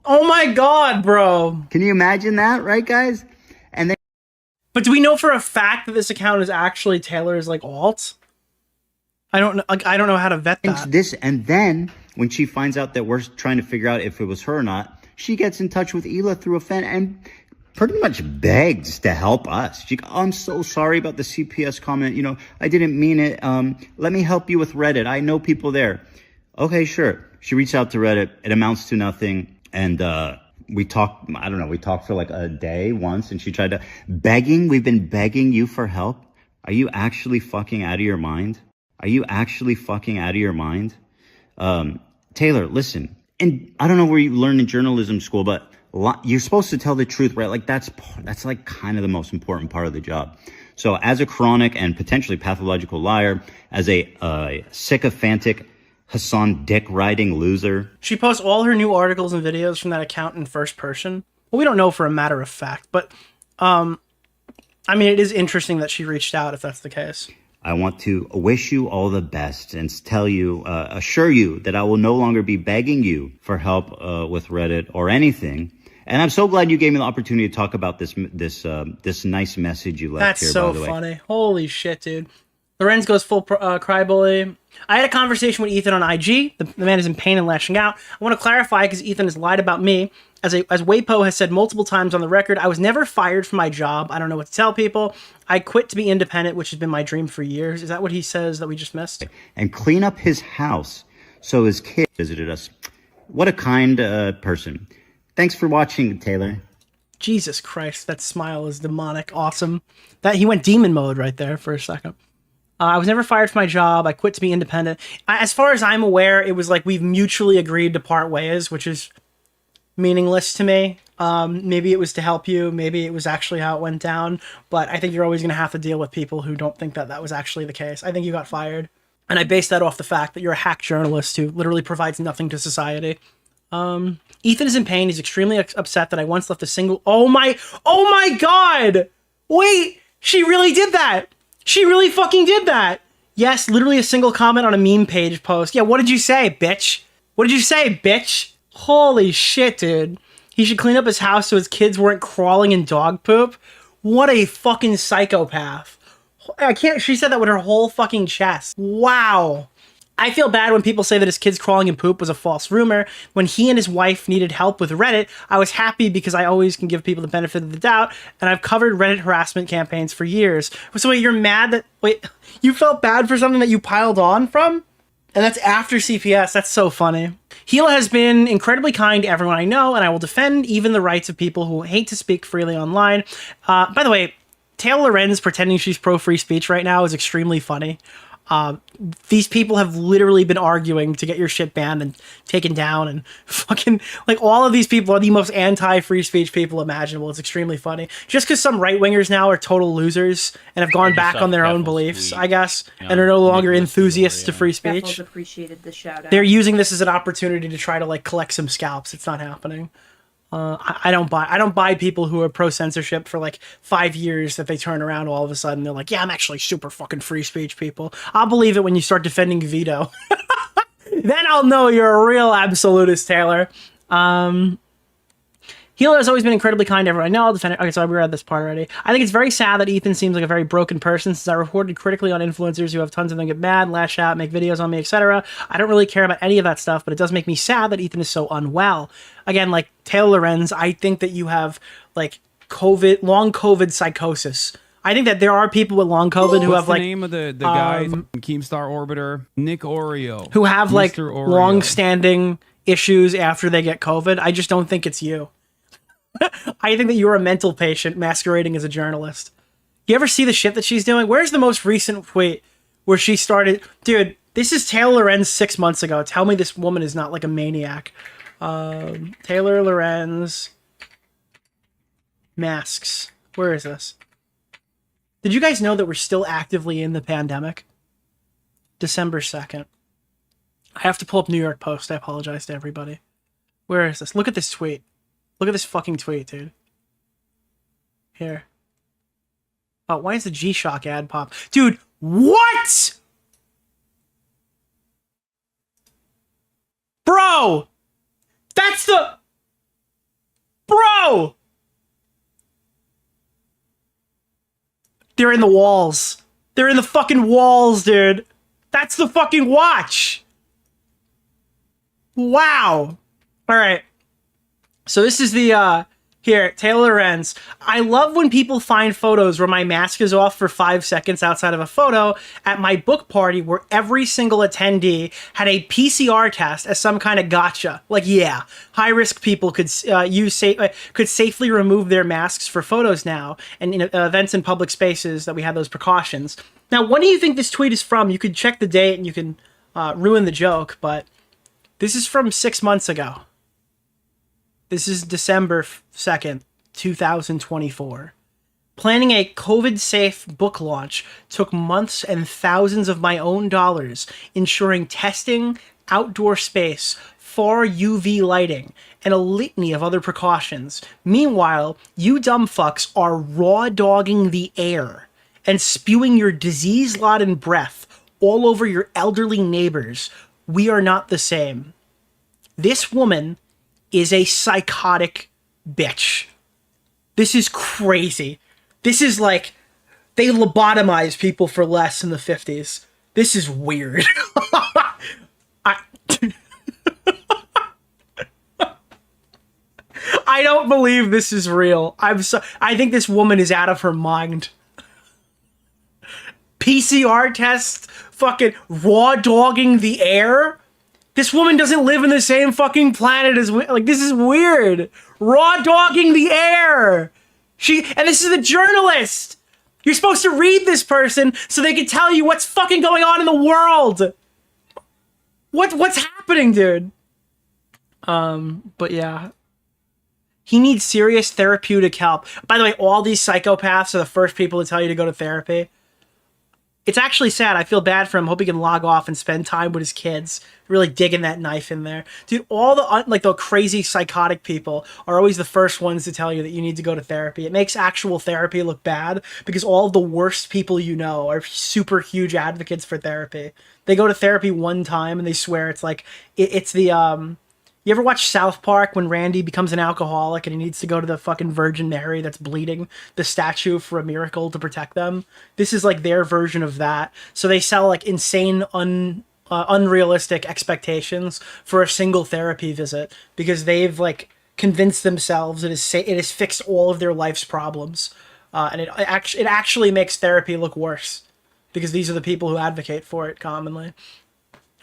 Oh my God, bro. Can you imagine that, right, guys? And then... But do we know for a fact that this account is actually Taylor's like alt? I don't know. Like, I don't know how to vet that. And then when she finds out that we're trying to figure out if it was her or not, she gets in touch with Hila through a fan and pretty much begs to help us. She goes, I'm so sorry about the CPS comment. You know, I didn't mean it. Let me help you with Reddit. I know people there. Okay, sure. She reached out to Reddit. It amounts to nothing. And we talked, I don't know, we talked for like a day once. And she tried to, we've been begging you for help. Are you actually fucking out of your mind? Are you actually fucking out of your mind? Taylor, listen. And I don't know where you learned in journalism school, but you're supposed to tell the truth, right? Like that's like kind of the most important part of the job. So as a chronic and potentially pathological liar, as a sycophantic Hasan dick riding loser. She posts all her new articles and videos from that account in first person. Well, we don't know for a matter of fact, but I mean, it is interesting that she reached out if that's the case. I want to wish you all the best and tell you, assure you that I will no longer be begging you for help with Reddit or anything. And I'm so glad you gave me the opportunity to talk about this nice message you left That's here, so by the way. funny. Holy shit, dude. Lorenz goes full cry bully. I had a conversation with Ethan on IG. The man is in pain and lashing out. I want to clarify because Ethan has lied about me. As Wapo has said multiple times on the record, I was never fired from my job. I don't know what to tell people. I quit to be independent, which has been my dream for years. Is that what he says that we just missed? And clean up his house so his kid visited us. What a kind person. Thanks for watching, Taylor. Jesus Christ, that smile is demonic. Awesome. That he went demon mode right there for a second. I was never fired from my job. I quit to be independent. As far as I'm aware, it was like we've mutually agreed to part ways, which is meaningless to me. Maybe it was to help you. Maybe it was actually how it went down. But I think you're always going to have to deal with people who don't think that that was actually the case. I think you got fired. And I base that off the fact that you're a hack journalist who literally provides nothing to society. Ethan is in pain. He's extremely upset that I once left a single... Oh my God! Wait, she really did that! She really fucking did that! Yes, literally a single comment on a meme page post. Yeah, what did you say, bitch? What did you say, bitch? Holy shit, dude. He should clean up his house so his kids weren't crawling in dog poop. What a fucking psychopath. I can't... She said that with her whole fucking chest. Wow. I feel bad when people say that his kids crawling in poop was a false rumor. When he and his wife needed help with Reddit, I was happy because I always can give people the benefit of the doubt, and I've covered Reddit harassment campaigns for years. So wait, you're mad that... Wait, you felt bad for something that you piled on from? And that's after CPS. That's so funny. Gila has been incredibly kind to everyone I know, and I will defend even the rights of people who hate to speak freely online. By the way, Taylor Lorenz pretending she's pro-free speech right now is extremely funny. These people have literally been arguing to get your shit banned and taken down, and fucking, like, all of these people are the most anti-free speech people imaginable. It's extremely funny. Just because some right-wingers now are total losers and have gone back on their own beliefs, I guess, and are no longer enthusiasts to free speech. Appreciated the shout out. They're using this as an opportunity to try to, like, collect some scalps. It's not happening. I don't buy people who are pro censorship for like 5 years that they turn around all of a sudden they're like, yeah, I'm actually super fucking free speech people. I'll believe it when you start defending veto. Then I'll know you're a real absolutist, Taylor. Gila has always been incredibly kind to everyone I know. I'll defend it. Okay, so we read this part already. I think it's very sad that Ethan seems like a very broken person, since I reported critically on influencers who have tons of them get mad, lash out, make videos on me, etc. I don't really care about any of that stuff, but it does make me sad that Ethan is so unwell. Again, like Taylor Lorenz, I think that you have like long COVID psychosis. I think that there are people with long COVID who have the like name of the guy, Keemstar Orbiter, Nick Oreo, who have like Mr. Oreo. long-standing issues after they get COVID. I just don't think it's you. I think that you're a mental patient masquerading as a journalist. You ever see the shit that she's doing? Where's the most recent tweet where she started? Dude, this is Taylor Lorenz 6 months ago. Tell me this woman is not like a maniac. Taylor Lorenz masks. Where is this? Did you guys know that we're still actively in the pandemic? December 2nd. I have to pull up New York Post. I apologize to everybody. Where is this? Look at this tweet. Look at this fucking tweet, dude. Here. Oh, why is the G-Shock ad pop? Dude, what? Bro! That's the... Bro! They're in the walls. They're in the fucking walls, dude. That's the fucking watch. Wow. All right. So this is the, here, Taylor Lorenz. I love when people find photos where my mask is off for 5 seconds outside of a photo at my book party where every single attendee had a PCR test as some kind of gotcha. Like, yeah, high-risk people could could safely remove their masks for photos now, and in events in public spaces that we had those precautions. Now, when do you think this tweet is from? You could check the date and you can ruin the joke, but this is from 6 months ago. This is December 2nd, 2024. Planning a COVID-safe book launch took months and thousands of my own dollars, ensuring testing, outdoor space, far UV lighting, and a litany of other precautions. Meanwhile, you dumb fucks are raw dogging the air and spewing your disease-laden breath all over your elderly neighbors. We are not the same. This woman is a psychotic bitch. This is crazy. This is like, they lobotomized people for less in the 50s. This is weird. I don't believe this is real. I think this woman is out of her mind. PCR test, fucking raw dogging the air. This woman doesn't live in the same fucking planet as we. Like, this is weird. Raw dogging the air. And this is a journalist. You're supposed to read this person so they can tell you what's fucking going on in the world. What's happening, dude? But yeah. He needs serious therapeutic help. By the way, all these psychopaths are the first people to tell you to go to therapy. It's actually sad. I feel bad for him. Hope he can log off and spend time with his kids. Really digging that knife in there. Dude, all the crazy psychotic people are always the first ones to tell you that you need to go to therapy. It makes actual therapy look bad because all of the worst people you know are super huge advocates for therapy. They go to therapy one time and they swear it's like, it's the, you ever watch South Park when Randy becomes an alcoholic and he needs to go to the fucking Virgin Mary that's bleeding, the statue for a miracle to protect them? This is like their version of that. So they sell like insane, unrealistic expectations for a single therapy visit because they've like convinced themselves it has fixed all of their life's problems. And it actually makes therapy look worse because these are the people who advocate for it commonly.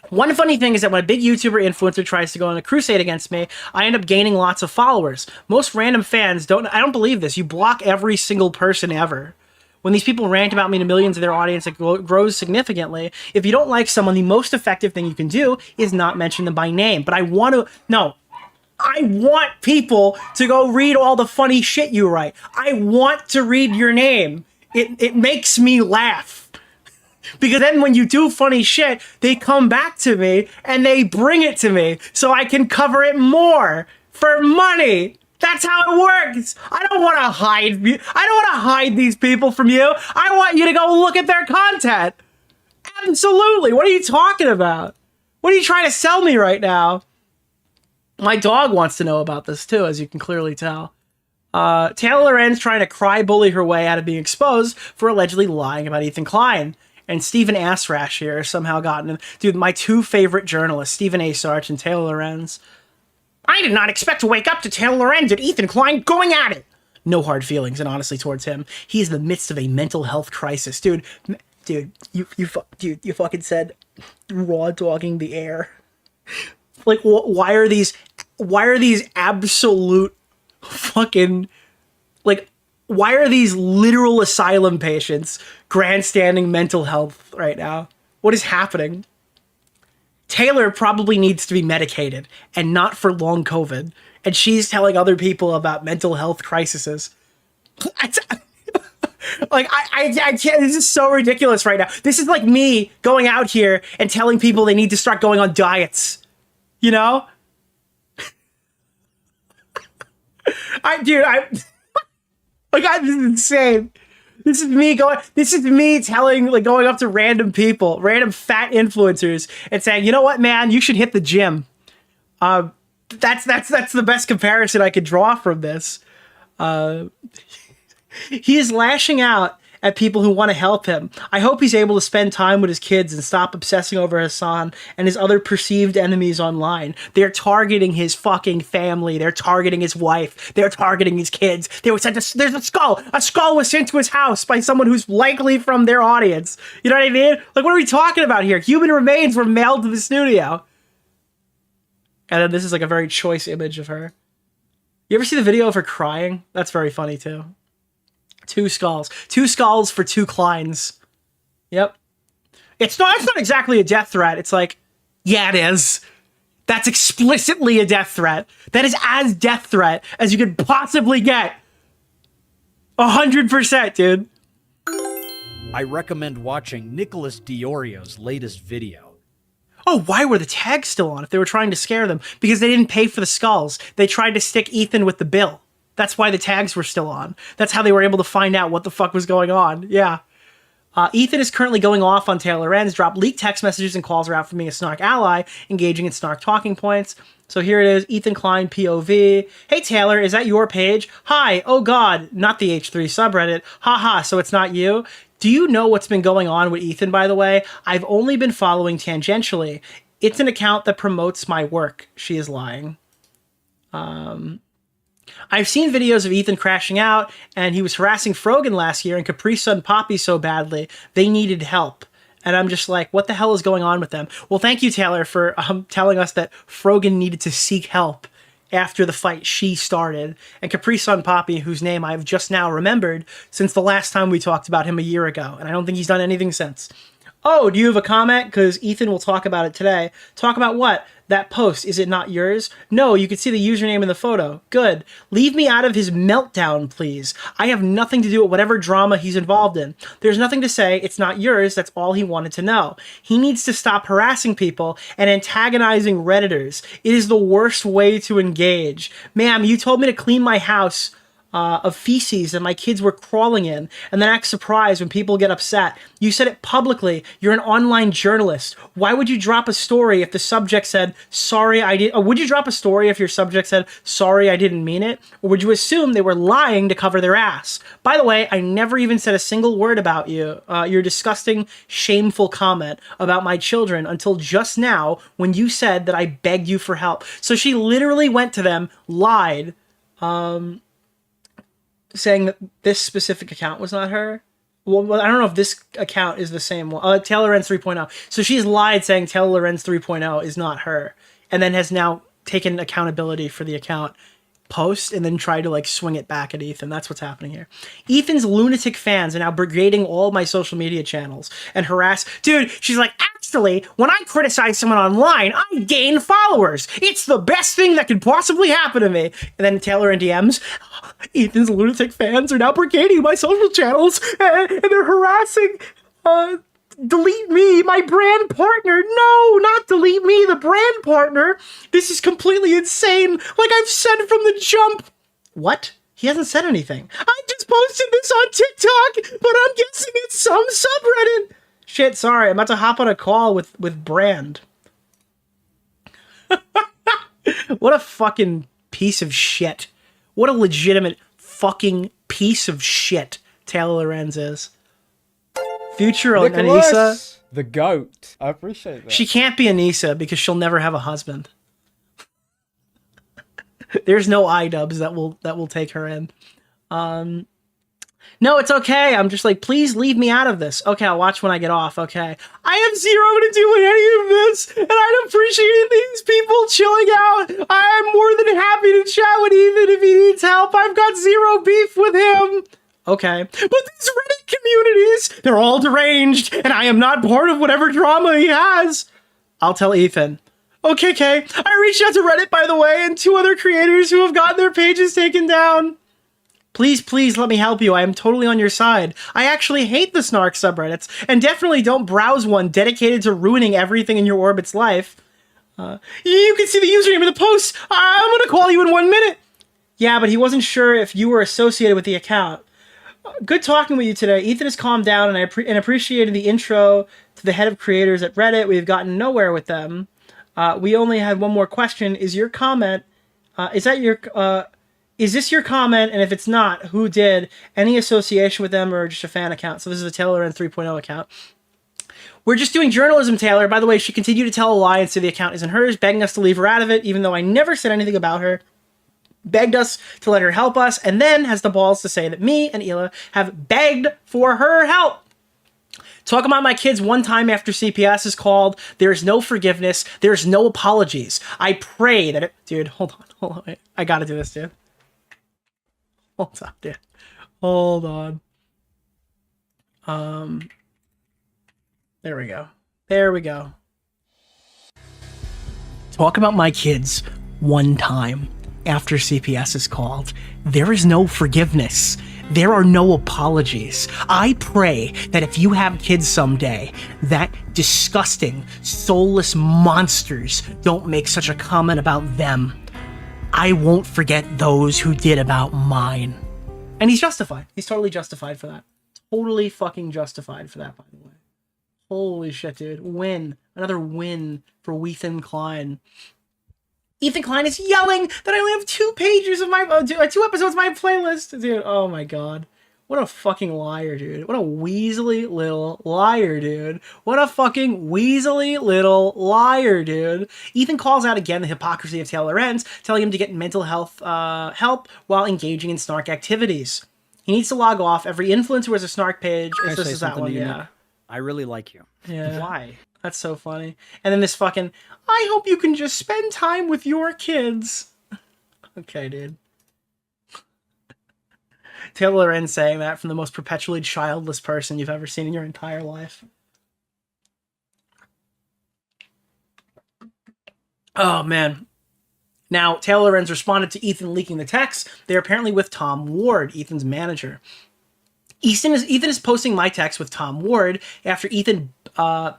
One funny thing is that when a big YouTuber influencer tries to go on a crusade against me, I end up gaining lots of followers. Most random fans I don't believe this. You block every single person ever. When these people rant about me to millions of their audience, it grows significantly. If you don't like someone, the most effective thing you can do is not mention them by name. But I want people to go read all the funny shit you write. I want to read your name. It makes me laugh. Because then when you do funny shit, they come back to me and they bring it to me so I can cover it more for money. That's how it works. I don't want to hide these people from you. I want you to go look at their content. Absolutely. What are you talking about? What are you trying to sell me right now? My dog wants to know about this too, as you can clearly tell. Taylor Lorenz trying to cry bully her way out of being exposed for allegedly lying about Ethan Klein. And Stephen Assrash here somehow gotten in. Dude, my two favorite journalists, Stephen A. Sarch and Taylor Lorenz. I did not expect to wake up to Taylor Lorenz and Ethan Klein going at it. No hard feelings, and honestly, towards him. He's in the midst of a mental health crisis. Dude, you fucking said raw dogging the air. Like, why are these absolute fucking, like, why are these literal asylum patients grandstanding mental health right now? What is happening? Taylor probably needs to be medicated and not for long COVID. And she's telling other people about mental health crises. Like, I can't, this is so ridiculous right now. This is like me going out here and telling people they need to start going on diets. You know? Like, this is insane. This is me telling, like, going up to random people, random fat influencers, and saying, you know what, man, you should hit the gym. That's the best comparison I could draw from this. He is lashing out at people who want to help him. I hope he's able to spend time with his kids and stop obsessing over Hasan and his other perceived enemies online. They're targeting his fucking family. They're targeting his wife. They're targeting his kids. There's a skull. A skull was sent to his house by someone who's likely from their audience. You know what I mean? Like, what are we talking about here? Human remains were mailed to the studio. And then this is like a very choice image of her. You ever see the video of her crying? That's very funny too. 2 skulls. 2 skulls for 2 Kleins. Yep. It's not exactly a death threat. It's like, yeah, it is. That's explicitly a death threat. That is as death threat as you could possibly get. 100%, dude. I recommend watching Nicholas DeOrio's latest video. Oh, why were the tags still on if they were trying to scare them? Because they didn't pay for the skulls. They tried to stick Ethan with the bill. That's why the tags were still on. That's how they were able to find out what the fuck was going on. Yeah. Ethan is currently going off on Taylor Lorenz, dropped leaked text messages and calls her out for being a snark ally, engaging in snark talking points. So here it is, Ethan Klein, POV. Hey Taylor, is that your page? Hi, oh god, not the H3 subreddit. Haha, so it's not you? Do you know what's been going on with Ethan, by the way? I've only been following tangentially. It's an account that promotes my work. She is lying. I've seen videos of Ethan crashing out, and he was harassing Frogan last year and Capri Sun Poppy so badly, they needed help. And I'm just like, what the hell is going on with them? Well, thank you, Taylor, for telling us that Frogan needed to seek help after the fight she started. And Capri Sun Poppy, whose name I've just now remembered since the last time we talked about him a year ago, and I don't think he's done anything since. Oh, do you have a comment? Because Ethan will talk about it today. Talk about what? That post, is it not yours? No, you can see the username in the photo. Good. Leave me out of his meltdown, please. I have nothing to do with whatever drama he's involved in. There's nothing to say, it's not yours, that's all he wanted to know. He needs to stop harassing people and antagonizing Redditors. It is the worst way to engage. Ma'am, you told me to clean my house of feces that my kids were crawling in, and then act surprised when people get upset. You said it publicly. You're an online journalist. Why would you drop a story if the subject said, sorry, I did? Or would you drop a story if your subject said, sorry, I didn't mean it? Or would you assume they were lying to cover their ass? By the way, I never even said a single word about you. Your disgusting, shameful comment about my children until just now when you said that I begged you for help. So she literally went to them, lied, saying that this specific account was not her. Well, I don't know if this account is the same one. Taylor Lorenz 3.0. So she's lied saying Taylor Lorenz 3.0 is not her, and then has now taken accountability for the account post and then tried to like swing it back at Ethan. That's what's happening here. Ethan's lunatic fans are now brigading all my social media channels and harass. Dude, she's like, actually, when I criticize someone online, I gain followers. It's the best thing that could possibly happen to me. And then Taylor in DMs, Ethan's lunatic fans are now brigading my social channels and they're harassing, delete me, my brand partner. No, not delete me, the brand partner. This is completely insane. Like I've said from the jump. What? He hasn't said anything. I just posted this on TikTok, but I'm guessing it's some subreddit. Shit, sorry, I'm about to hop on a call with Brand. What a fucking piece of shit. What a legitimate fucking piece of shit Taylor Lorenz is. Future on Nicholas, Anissa. the goat. I appreciate that. She can't be Anissa because she'll never have a husband. There's no iDubbbz that will take her in. No, it's okay. I'm just like, please leave me out of this. Okay, I'll watch when I get off. Okay. I have zero to do with any of this, and I appreciate these people chilling out. I'm more than happy to chat with Ethan if he needs help. I've got zero beef with him. Okay. But these Reddit communities, they're all deranged, and I am not part of whatever drama he has. I'll tell Ethan. Okay, Kay. I reached out to Reddit, by the way, and 2 other creators who have gotten their pages taken down. Please, please let me help you. I am totally on your side. I actually hate the snark subreddits, and definitely don't browse one dedicated to ruining everything in your Orbit's life. You can see the username in the post. I'm going to call you in 1 minute. Yeah, but he wasn't sure if you were associated with the account. Good talking with you today. Ethan has calmed down, and I appreciated the intro to the head of creators at Reddit. We've gotten nowhere with them. We only had one more question. Is your comment, is this your comment? And if it's not, who did? Any association with them or just a fan account? So this is a Taylor Lorenz 3.0 account. We're just doing journalism, Taylor. By the way, she continued to tell a lie and say the account isn't hers, begging us to leave her out of it, even though I never said anything about her. Begged us to let her help us, and then has the balls to say that me and Hila have begged for her help. Talk about my kids one time after CPS is called. There's no forgiveness. There's no apologies. I pray that it... Dude, hold on. Wait. I gotta do this, dude. Hold on, dude. Hold on. There we go. Talk about my kids one time after CPS is called. There is no forgiveness. There are no apologies. I pray that if you have kids someday, that disgusting, soulless monsters don't make such a comment about them. I won't forget those who did about mine. And he's justified. He's totally justified for that. Totally fucking justified for that, by the way. Holy shit, dude. Win. Another win for Ethan Klein. Ethan Klein is yelling that I only have 2 pages of my... 2 episodes of my playlist. Dude, oh my god. What a fucking liar, dude. What a weaselly little liar, dude. What a fucking weaselly little liar, dude. Ethan calls out again the hypocrisy of Taylor Lorenz, telling him to get mental health help while engaging in snark activities. He needs to log off. Every influencer has a snark page. Can I This say is that something one, to you, yeah. Nick? I really like you. Yeah. Why? That's so funny. And then this fucking, I hope you can just spend time with your kids. Okay, dude. Taylor Lorenz saying that from the most perpetually childless person you've ever seen in your entire life. Oh, man. Now, Taylor Lorenz responded to Ethan leaking the text. They're apparently with Tom Ward, Ethan's manager. Ethan is posting my text with Tom Ward after Ethan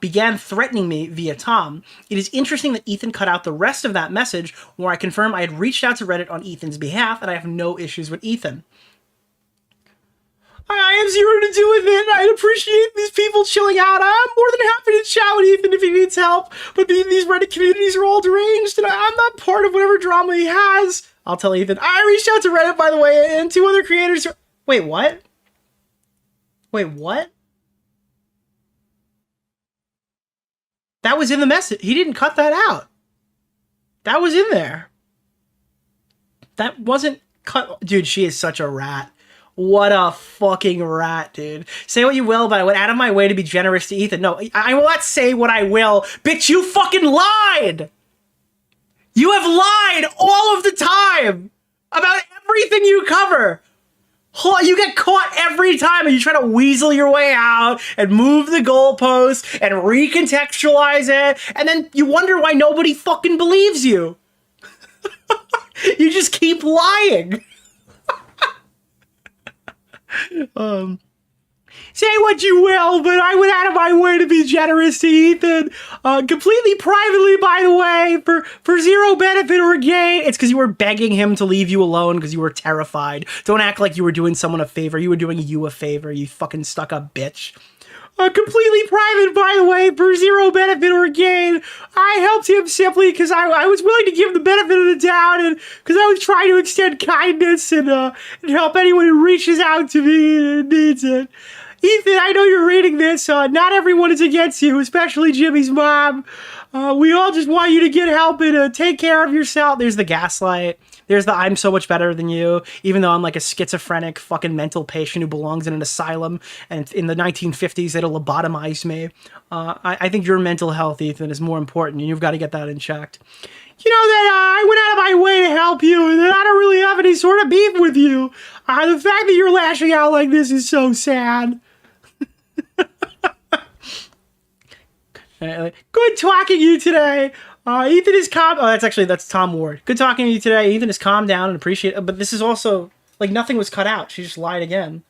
began threatening me via Tom. It is interesting that Ethan cut out the rest of that message where I confirm I had reached out to Reddit on Ethan's behalf and I have no issues with Ethan. I have zero to do with it. I appreciate these people chilling out. I'm more than happy to chat with Ethan if he needs help. But these Reddit communities are all deranged and I'm not part of whatever drama he has. I'll tell Ethan. I reached out to Reddit, by the way, and 2 other creators. Wait, what? Wait, what? That was in the message. He didn't cut that out. That was in there. That wasn't cut. Dude, she is such a rat. What a fucking rat, dude. Say what you will, but I went out of my way to be generous to Ethan. No, I will not say what I will. Bitch, you fucking lied! You have lied all of the time about everything you cover. You get caught every time and you try to weasel your way out and move the goalposts and recontextualize it, and then you wonder why nobody fucking believes you. You just keep lying. Say what you will, but I went out of my way to be generous to Ethan. Completely privately, by the way, for zero benefit or gain. It's because you were begging him to leave you alone because you were terrified. Don't act like you were doing someone a favor. You were doing you a favor, you fucking stuck-up bitch. Completely private, by the way, for zero benefit or gain. I helped him simply because I was willing to give him the benefit of the doubt and because I was trying to extend kindness and help anyone who reaches out to me and needs it. Ethan, I know you're reading this. Not everyone is against you, especially Jimmy's mom. We all just want you to get help and take care of yourself. There's the gaslight. There's the I'm so much better than you, even though I'm like a schizophrenic fucking mental patient who belongs in an asylum, and in the 1950s they'd lobotomize me. I think your mental health, Ethan, is more important, and you've got to get that in check. You know that I went out of my way to help you, and that I don't really have any sort of beef with you. The fact that you're lashing out like this is so sad. Good talking to you today. Ethan is calm. Oh, that's Tom Ward. Good talking to you today. Ethan is calmed down and appreciate it. But this is also, like, nothing was cut out. She just lied again,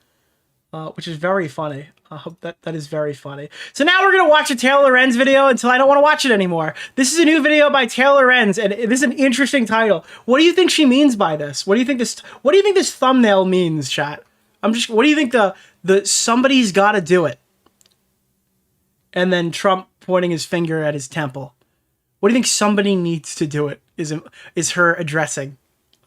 which is very funny. I hope that is very funny. So now we're going to watch a Taylor Lorenz video until I don't want to watch it anymore. This is a new video by Taylor Lorenz, and this is an interesting title. What do you think she means by this? What do you think this thumbnail means, chat? What do you think the somebody's got to do it? And then Trump pointing his finger at his temple. What do you think somebody needs to do it is her addressing?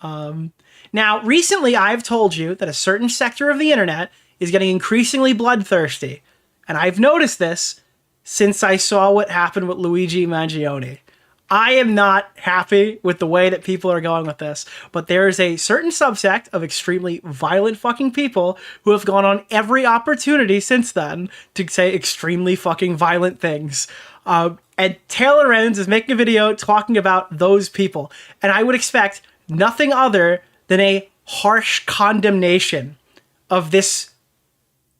Now, recently I've told you that a certain sector of the internet is getting increasingly bloodthirsty. And I've noticed this since I saw what happened with Luigi Mangione. I am not happy with the way that people are going with this, but there is a certain subsect of extremely violent fucking people who have gone on every opportunity since then to say extremely fucking violent things. And Taylor Lorenz is making a video talking about those people. And I would expect nothing other than a harsh condemnation of this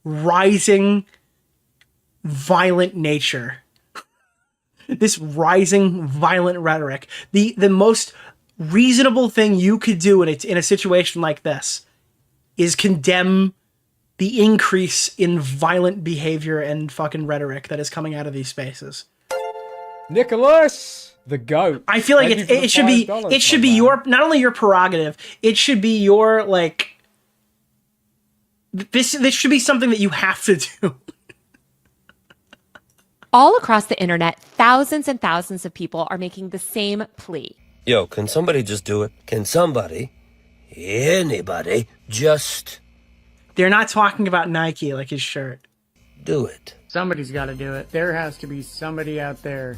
rising violent nature. This rising violent rhetoric. The most reasonable thing you could do in a situation like this is condemn the increase in violent behavior and fucking rhetoric that is coming out of these spaces. Nicholas, the GOAT. I feel like it should be your, not only your prerogative, it should be your, like, This should be something that you have to do. All across the internet, thousands and thousands of people are making the same plea. Yo, can somebody just do it? Can somebody, anybody, just They're not talking about Nike like his shirt. do it? Somebody's got to do it. There has to be somebody out there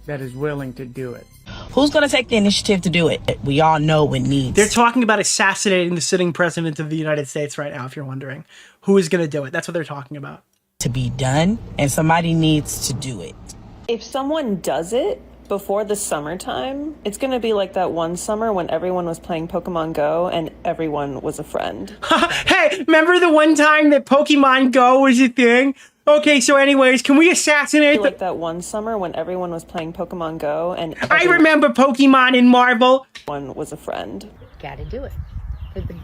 that is willing to do it. Who's going to take the initiative to do it? We all know it needs. They're talking about assassinating the sitting president of the United States right now, if you're wondering. Who is going to do it? That's what they're talking about. To be done, and somebody needs to do it. If someone does it before the summertime, it's going to be like that one summer when everyone was playing Pokemon Go and everyone was a friend. Hey, remember the one time that Pokemon Go was a thing? Okay, so anyways, can we assassinate Like that one summer when everyone was playing Pokemon Go and I remember Pokemon in Marvel. One was a friend. Gotta do it. For the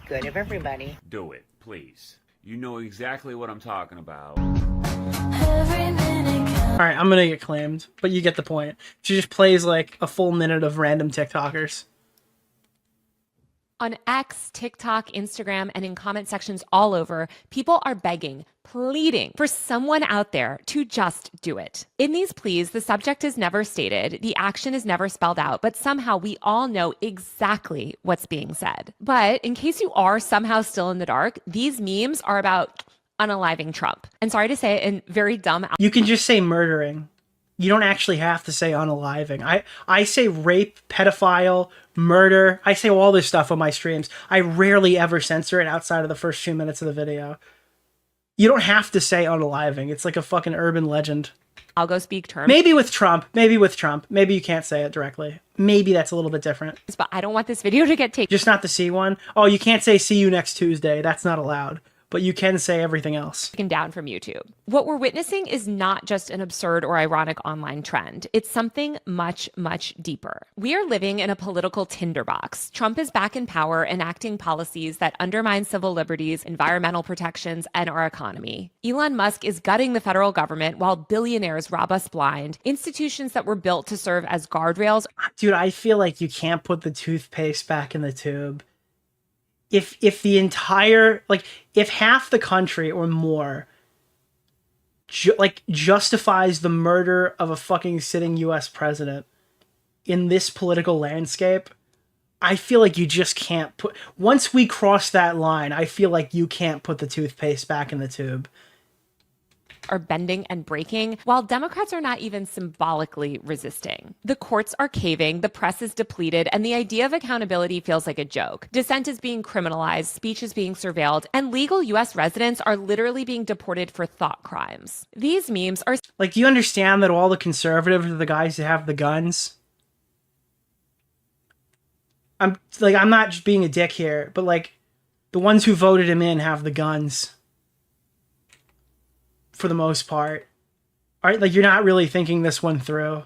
good of everybody. Do it, please. You know exactly what I'm talking about. Alright, I'm gonna get claimed, but you get the point. She just plays like a full minute of random TikTokers. On X, TikTok, Instagram, and in comment sections all over, people are begging, pleading for someone out there to just do it. In these pleas, the subject is never stated, the action is never spelled out, but somehow we all know exactly what's being said. But in case you are somehow still in the dark, these memes are about unaliving Trump. And sorry to say it in very dumb... You can just say murdering. You don't actually have to say unaliving. I say rape, pedophile, murder. I say all this stuff on my streams. I rarely ever censor it outside of the first 2 minutes of the video. You don't have to say unaliving. It's like a fucking urban legend. I'll go speak terms. Maybe with Trump. Maybe with Trump. Maybe you can't say it directly. Maybe that's a little bit different. But I don't want this video to get taken. Just not the C one? Oh, you can't say see you next Tuesday. That's not allowed. But you can say everything else. Taken down from YouTube. What we're witnessing is not just an absurd or ironic online trend. It's something much, much deeper. We are living in a political tinderbox. Trump is back in power, enacting policies that undermine civil liberties, environmental protections, and our economy. Elon Musk is gutting the federal government while billionaires rob us blind. Institutions that were built to serve as guardrails. Dude, I feel like you can't put the toothpaste back in the tube. If the entire, like, if half the country or more justifies the murder of a fucking sitting US president in this political landscape, I feel like you just can't put, once we cross that line, I feel like you can't put the toothpaste back in the tube. Are bending and breaking, while Democrats are not even symbolically resisting. The courts are caving, the press is depleted, and the idea of accountability feels like a joke. Dissent is being criminalized, speech is being surveilled, and legal U.S. residents are literally being deported for thought crimes. These memes are... Like, do you understand that all the conservatives are the guys who have the guns? I'm not just being a dick here, but, like, the ones who voted him in have the guns. For the most part. All right, like, you're not really thinking this one through.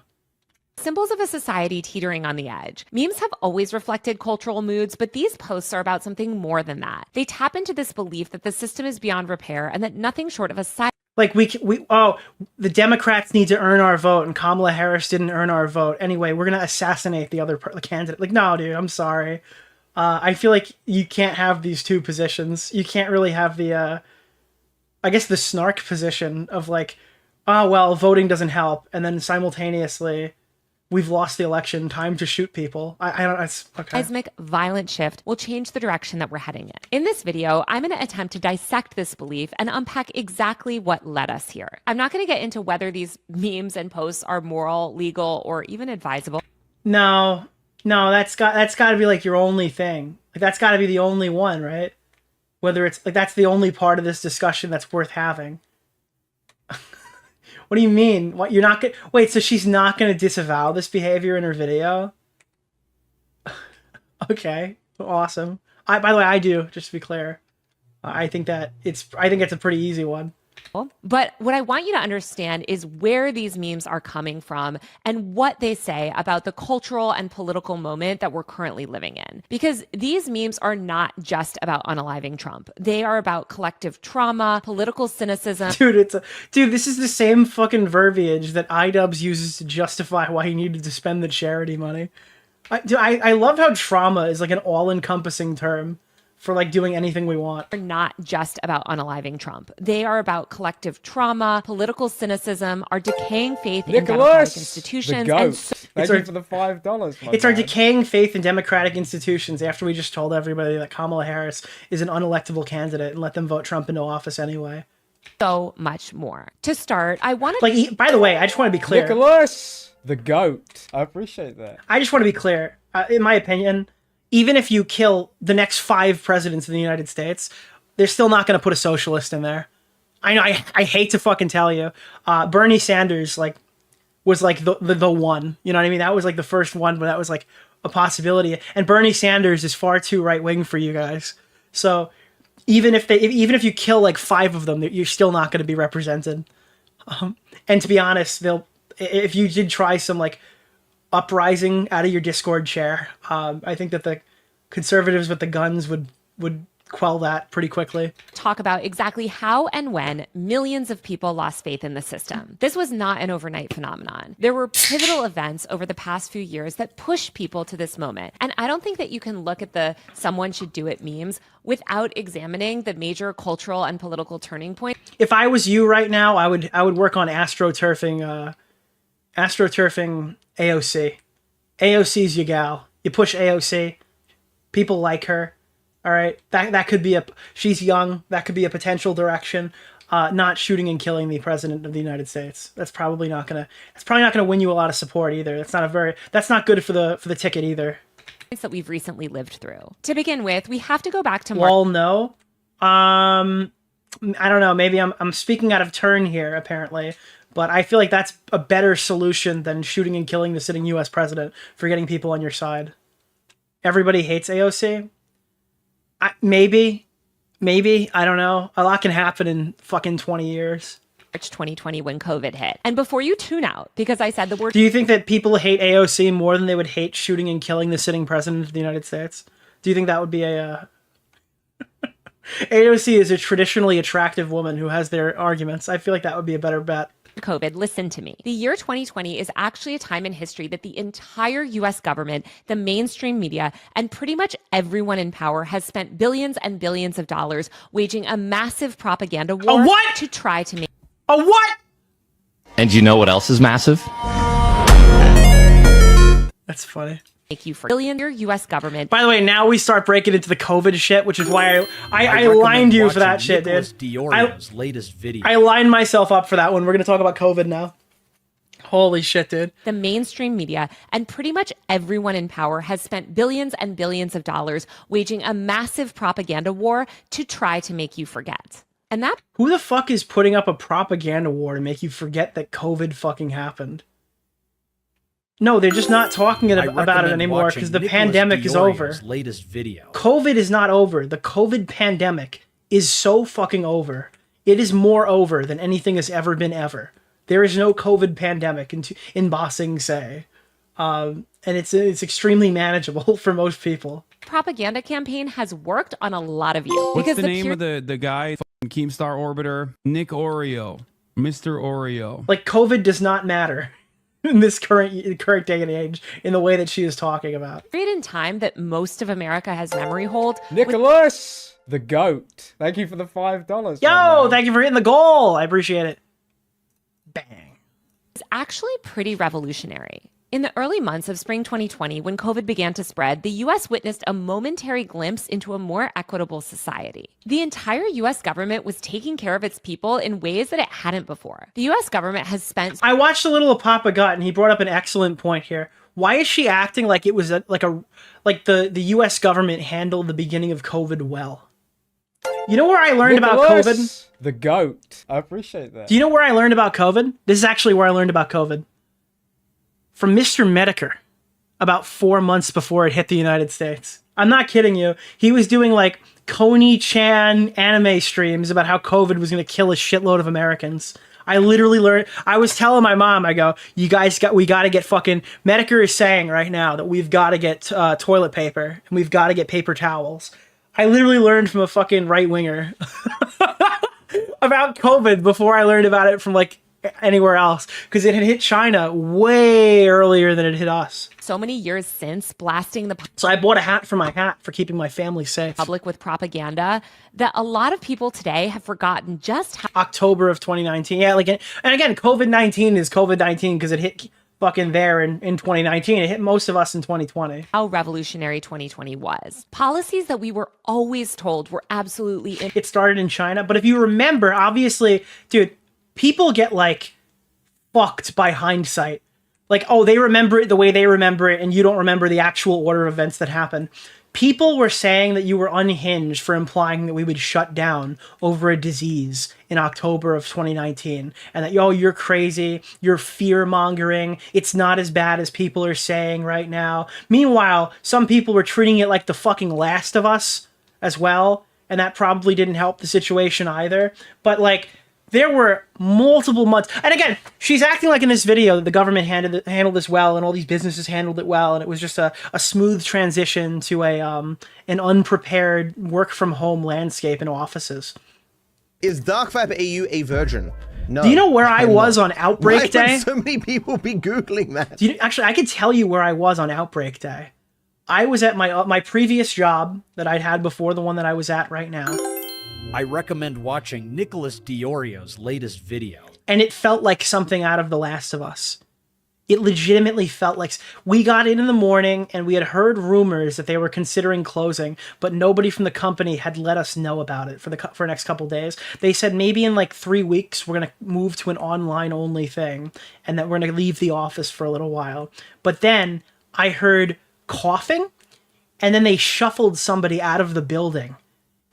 Symbols of a society teetering on the edge. Memes have always reflected cultural moods, but these posts are about something more than that. They tap into this belief that the system is beyond repair and that nothing short of a side... Like, the Democrats need to earn our vote and Kamala Harris didn't earn our vote. Anyway, we're going to assassinate the other the candidate. Like, no, dude, I'm sorry. I feel like you can't have these two positions. You can't really have the... I guess the snark position of like, oh, well, voting doesn't help. And then simultaneously, we've lost the election, time to shoot people. I don't know. It's okay. Seismic, violent shift will change the direction that we're heading in. In this video, I'm going to attempt to dissect this belief and unpack exactly what led us here. I'm not going to get into whether these memes and posts are moral, legal, or even advisable. No, that's got to be like your only thing. Like, that's got to be the only one, right? Whether it's like that's the only part of this discussion that's worth having. What do you mean? What, you're not gonna wait? So she's not gonna disavow this behavior in her video? Okay, awesome. By the way, I do. Just to be clear, I think it's a pretty easy one. But what I want you to understand is where these memes are coming from and what they say about the cultural and political moment that we're currently living in. Because these memes are not just about unaliving Trump. They are about collective trauma, political cynicism. Dude, this is the same fucking verbiage that iDubbbz uses to justify why he needed to spend the charity money. I love how trauma is like an all-encompassing term. for like doing anything we want. Are not just about unaliving Trump. They are about collective trauma, political cynicism, our decaying faith in democratic institutions. And Thank you for the $5. It's our decaying faith in democratic institutions after we just told everybody that Kamala Harris is an unelectable candidate and let them vote Trump into office anyway. So much more. To start, I want to... Like, by the way, I just want to be clear. Nicholas, the GOAT. I appreciate that. I just want to be clear. In my opinion, even if you kill the next 5 presidents of the United States, they're still not going to put a socialist in there. I know, I hate to fucking tell you. Bernie Sanders, like, was like the one. You know what I mean? That was like the first one, but that was like a possibility. And Bernie Sanders is far too right-wing for you guys. So even if you kill like 5 of them, you're still not going to be represented. And to be honest, if you did try some like uprising out of your Discord chair, I think that the conservatives with the guns would quell that pretty quickly. Talk about exactly how and when millions of people lost faith in the system. This was not an overnight phenomenon. There were pivotal events over the past few years that pushed people to this moment. And I don't think that you can look at the "someone should do it" memes without examining the major cultural and political turning point. If I was you right now, I would work on astroturfing AOC. AOC's your gal. You push AOC. People like her. All right, that could be she's young. That could be a potential direction. Not shooting and killing the president of the United States. That's probably not gonna win you a lot of support either. That's not good for the ticket either. That we've recently lived through. To begin with, we have to go back to Well, no. I don't know. Maybe I'm speaking out of turn here, apparently. But I feel like that's a better solution than shooting and killing the sitting U.S. president for getting people on your side. Everybody hates AOC. Maybe, I don't know. A lot can happen in fucking 20 years. March 2020 when COVID hit. And before you tune out, because I said the word... Do you think that people hate AOC more than they would hate shooting and killing the sitting president of the United States? Do you think that would be a... AOC is a traditionally attractive woman who has their arguments. I feel like that would be a better bet. COVID, listen to me. The year 2020 is actually a time in history that the entire US government, the mainstream media, and pretty much everyone in power has spent billions and billions of dollars waging a massive propaganda war to try to make... A what? And you know what else is massive? That's funny. Make you for billionaire U.S. government. By the way, now we start breaking into the COVID shit, which is why I lined you for that shit, dude. Nicholas DeOrio's latest video. I lined myself up for that one. We're going to talk about COVID now. Holy shit, dude. The mainstream media and pretty much everyone in power has spent billions and billions of dollars waging a massive propaganda war to try to make you forget. And that... Who the fuck is putting up a propaganda war to make you forget that COVID fucking happened? No, they're just not talking about it anymore because the pandemic is over. Latest video. COVID is not over. The COVID pandemic is so fucking over. It is more over than anything has ever been ever. There is no COVID pandemic in Ba Sing Se. And it's extremely manageable for most people. Propaganda campaign has worked on a lot of you. What's the name of the guy, Keemstar Orbiter? Nick Oreo. Mr. Oreo. Like, COVID does not matter in this current day and age in the way that she is talking about. Period in time that most of America has memory hold. Nicholas, the GOAT. Thank you for the $5. Yo, thank you for hitting the goal. I appreciate it. Bang. It's actually pretty revolutionary. In the early months of spring 2020, when COVID began to spread, the U.S. witnessed a momentary glimpse into a more equitable society. The entire U.S. government was taking care of its people in ways that it hadn't before. The U.S. government has spent... I watched a little of Papa Gut, and he brought up an excellent point here. Why is she acting like it was like the U.S. government handled the beginning of COVID well? You know where I learned about COVID? The GOAT. I appreciate that. Do you know where I learned about COVID? This is actually where I learned about COVID. From Mr. Medicare about 4 months before it hit the United States. I'm not kidding you. He was doing like Coney-chan anime streams about how COVID was going to kill a shitload of Americans. I literally learned, I was telling my mom, I go, we got to get fucking, Medicare is saying right now that we've got to get toilet paper and we've got to get paper towels. I literally learned from a fucking right-winger about COVID before I learned about it from like anywhere else because it had hit China way earlier than it hit us. So many years since, blasting the So I bought a hat for my hat for keeping my family safe. public with propaganda that a lot of people today have forgotten just how October of 2019. Yeah, like, and again, COVID-19 is COVID-19 because it hit fucking there in 2019. It hit most of us in 2020. how revolutionary 2020 was. Policies that we were always told were absolutely It started in China, but if you remember, obviously, dude, people get like fucked by hindsight. Like, oh, they remember it the way they remember it, and you don't remember the actual order of events that happened. People were saying that you were unhinged for implying that we would shut down over a disease in October of 2019, and that, yo, you're crazy, you're fear-mongering, it's not as bad as people are saying right now. Meanwhile, some people were treating it like the fucking Last of Us as well, and that probably didn't help the situation either. But, like, there were multiple months. And again, she's acting like in this video that the government handled this well and all these businesses handled it well. And it was just a smooth transition to an unprepared work from home landscape in offices. Is Dark Viper AU a virgin? No. Do you know where I was on Outbreak Why Day? would so many people be Googling that? Actually, I could tell you where I was on Outbreak Day. I was at my previous job that I'd had before the one that I was at right now. I recommend watching Nicholas DeOrio's latest video. And it felt like something out of The Last of Us. It legitimately felt like we got in the morning and we had heard rumors that they were considering closing, but nobody from the company had let us know about it for the next couple days. They said maybe in like 3 weeks we're going to move to an online only thing and that we're going to leave the office for a little while. But then I heard coughing and then they shuffled somebody out of the building.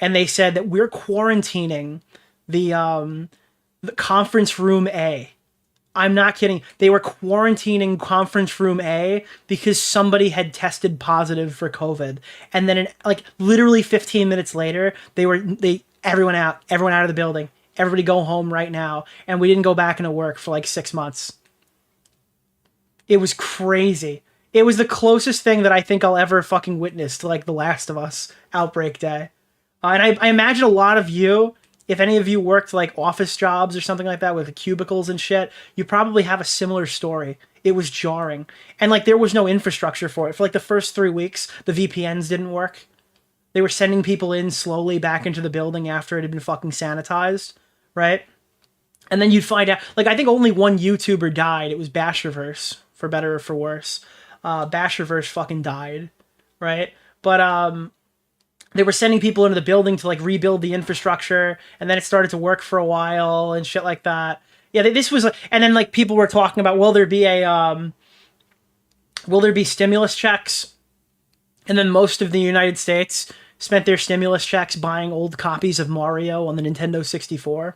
And they said that we're quarantining the conference room A. I'm not kidding. They were quarantining conference room A because somebody had tested positive for COVID. And then like literally 15 minutes later, everyone out of the building. Everybody go home right now. And we didn't go back into work for like 6 months. It was crazy. It was the closest thing that I think I'll ever fucking witness to like The Last of Us Outbreak Day. And I imagine a lot of you, if any of you worked like office jobs or something like that with cubicles and shit, you probably have a similar story. It was jarring. And like there was no infrastructure for it. For like the first 3 weeks, the VPNs didn't work. They were sending people in slowly back into the building after it had been fucking sanitized, right? And then you'd find out, like I think only one YouTuber died. It was Basherverse, for better or for worse. Basherverse fucking died, right? But they were sending people into the building to like rebuild the infrastructure, and then it started to work for a while and shit like that. Yeah, this was, and then like people were talking about, will there be stimulus checks? And then most of the United States spent their stimulus checks buying old copies of Mario on the Nintendo 64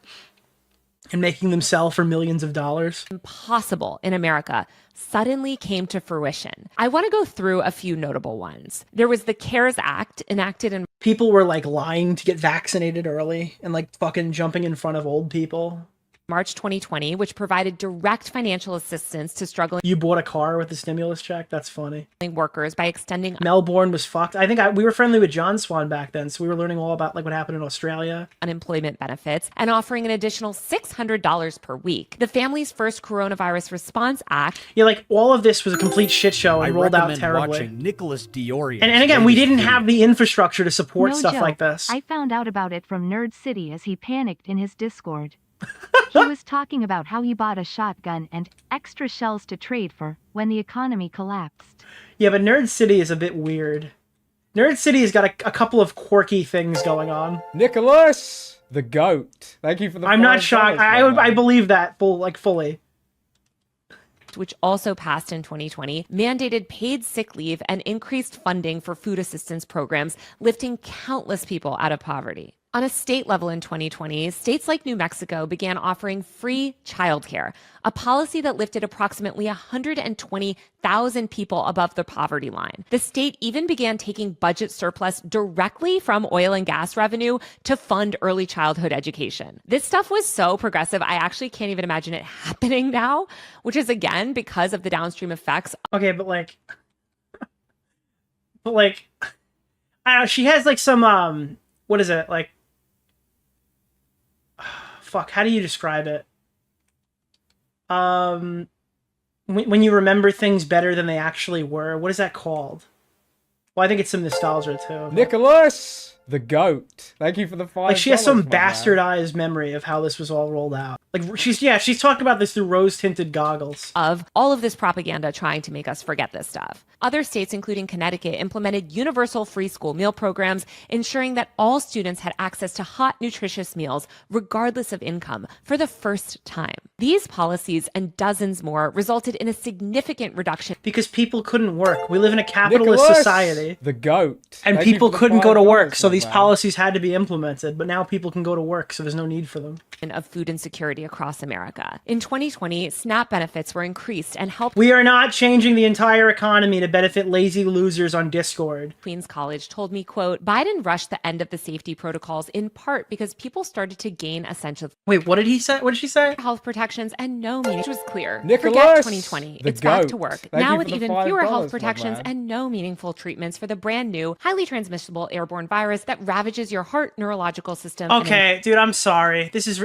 and making them sell for millions of dollars. Impossible in America suddenly came to fruition. I want to go through a few notable ones. There was the CARES Act enacted in people were like lying to get vaccinated early and like fucking jumping in front of old people. March 2020, which provided direct financial assistance to struggling. You bought a car with the stimulus check? That's funny. Workers by extending. Melbourne was fucked. I think we were friendly with John Swan back then, so we were learning all about like what happened in Australia. Unemployment benefits and offering an additional $600 per week. The Family's First Coronavirus Response Act. Yeah, like all of this was a complete shit show and rolled out terribly. Watching Nicholas DeOrio. And again, we didn't have the infrastructure to support stuff like this. I found out about it from Nerd City as he panicked in his Discord. He was talking about how he bought a shotgun and extra shells to trade for when the economy collapsed. Yeah, but Nerd City is a bit weird. Nerd City has got a couple of quirky things going on. Nicholas, the goat. Thank you for the. I'm not shocked. I believe that fully. Which also passed in 2020, mandated paid sick leave and increased funding for food assistance programs, lifting countless people out of poverty. On a state level in 2020, states like New Mexico began offering free childcare, a policy that lifted approximately 120,000 people above the poverty line. The state even began taking budget surplus directly from oil and gas revenue to fund early childhood education. This stuff was so progressive, I actually can't even imagine it happening now, which is again because of the downstream effects. Okay, but like, I don't know, she has like some, what is it, like, fuck, how do you describe it? when you remember things better than they actually were. What is that called? Well, I think it's some nostalgia too. Nicholas, the goat. Thank you for the $5. Like she has some my man. bastardized memory of how this was all rolled out. Like she's talking about this through rose-tinted goggles. Of all of this propaganda trying to make us forget this stuff. Other states, including Connecticut, implemented universal free school meal programs, ensuring that all students had access to hot, nutritious meals, regardless of income, for the first time. These policies and dozens more resulted in a significant reduction. Because people couldn't work. We live in a capitalist Nicholas, society. the goat. And Thank you people for the couldn't go to $5, work, so my these man. policies had to be implemented. But now people can go to work, so there's no need for them. Of food insecurity across America. In 2020, SNAP benefits were increased and helped. We are not changing the entire economy to benefit lazy losers on Discord. Queens College told me, quote, Biden rushed the end of the safety protocols in part because people started to gain a sense of. Wait, what did he say? What did she say? Health protections and no meaning. Which was clear. Nicholas, forget 2020. the It's back to goat. work. Thank now you with for the even fewer $5, health my protections man. and no meaningful treatments for the brand new, highly transmissible airborne virus that ravages your heart neurological system. Okay, dude, I'm sorry. This is.